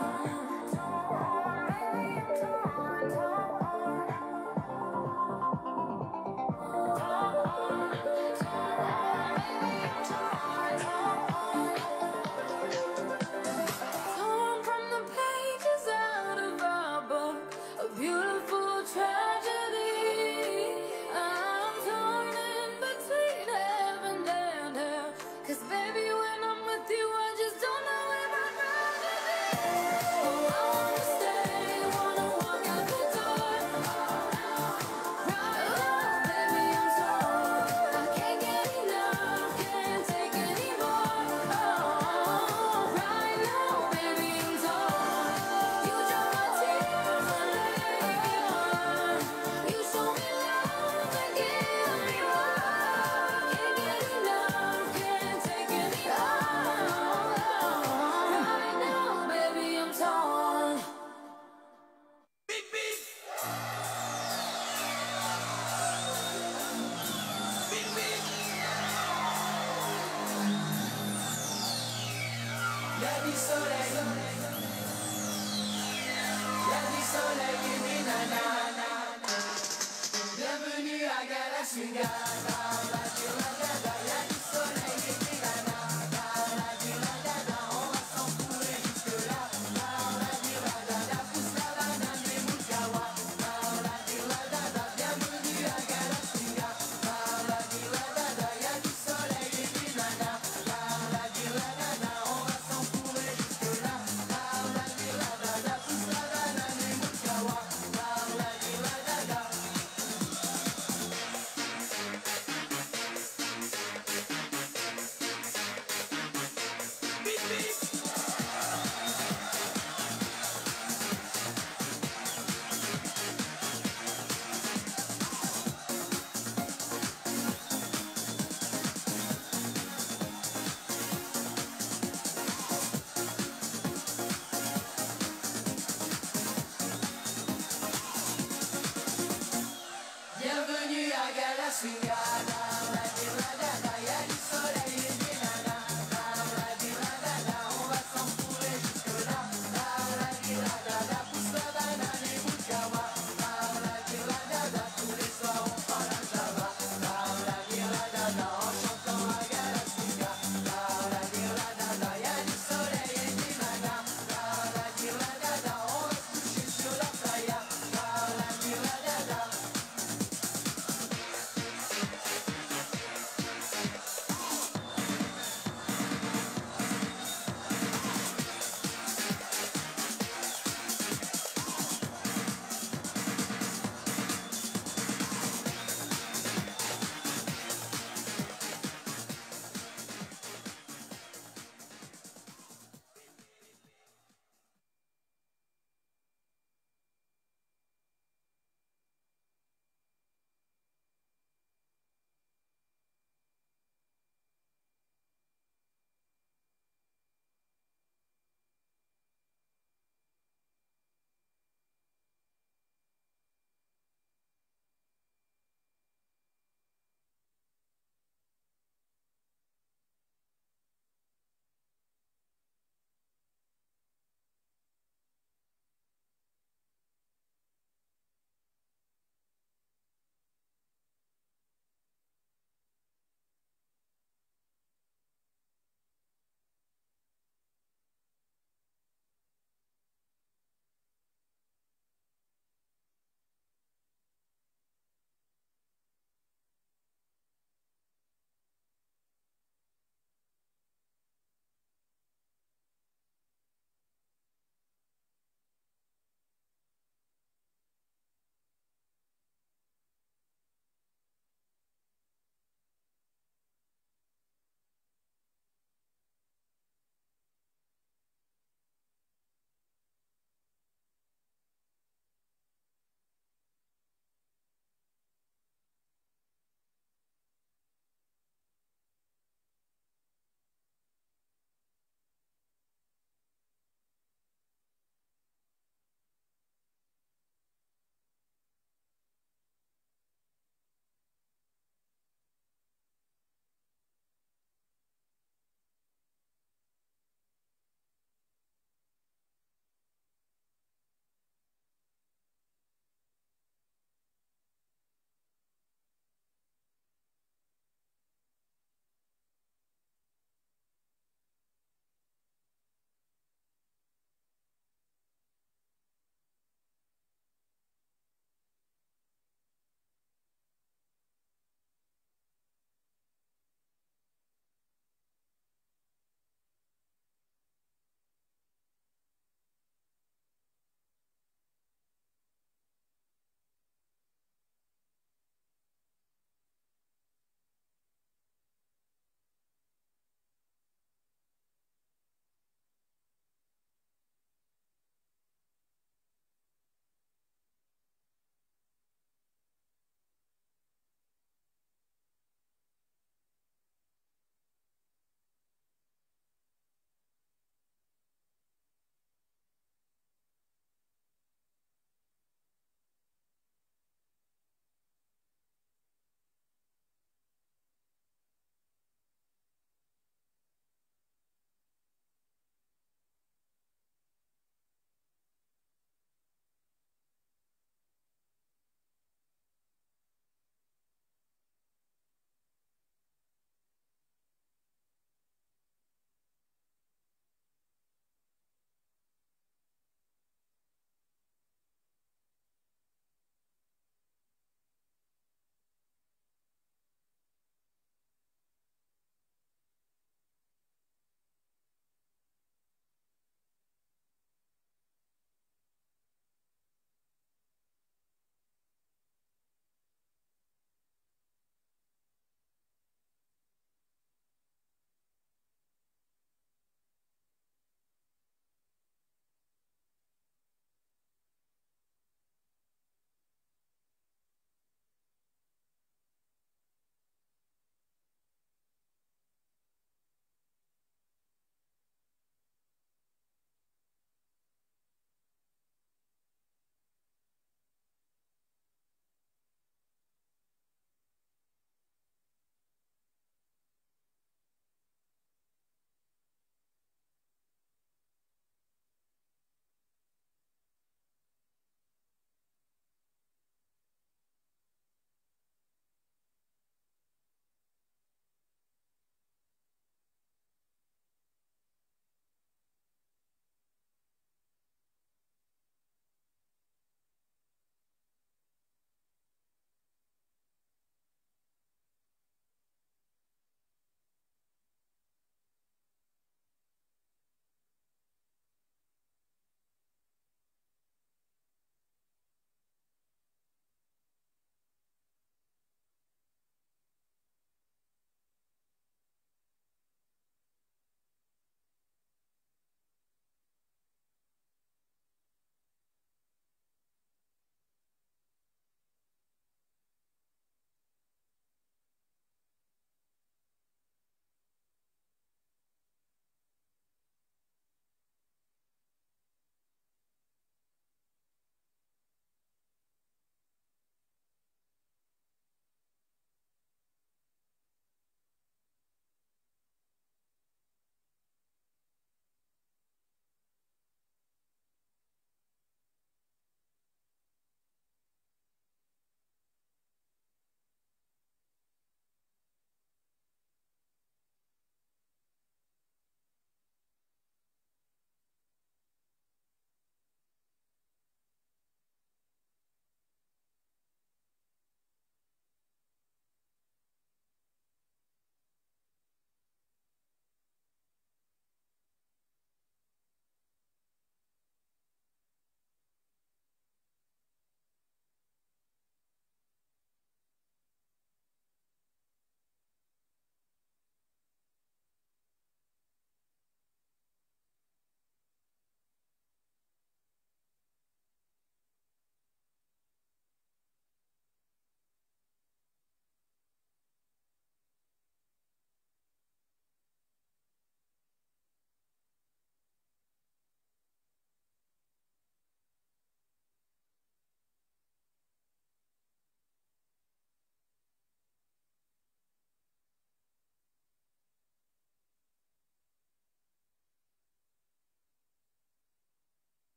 Torn from the pages out of our book, a beautiful tragedy. I'm torn in between heaven and hell. 'Cause baby, when I'm with you, I just don't know if I'd rather be. Oh, I wanna stay, wanna walk out the door. Right now, baby, I'm torn. I can't get enough, can't take anymore. Oh, right now, baby, I'm torn. You dry my tears and make it pour. You show me love and give me more. Can't get enough, can't take anymore. Right now, baby, I'm torn. La vie soleil, give me na. Bienvenue à Galaxy Gala,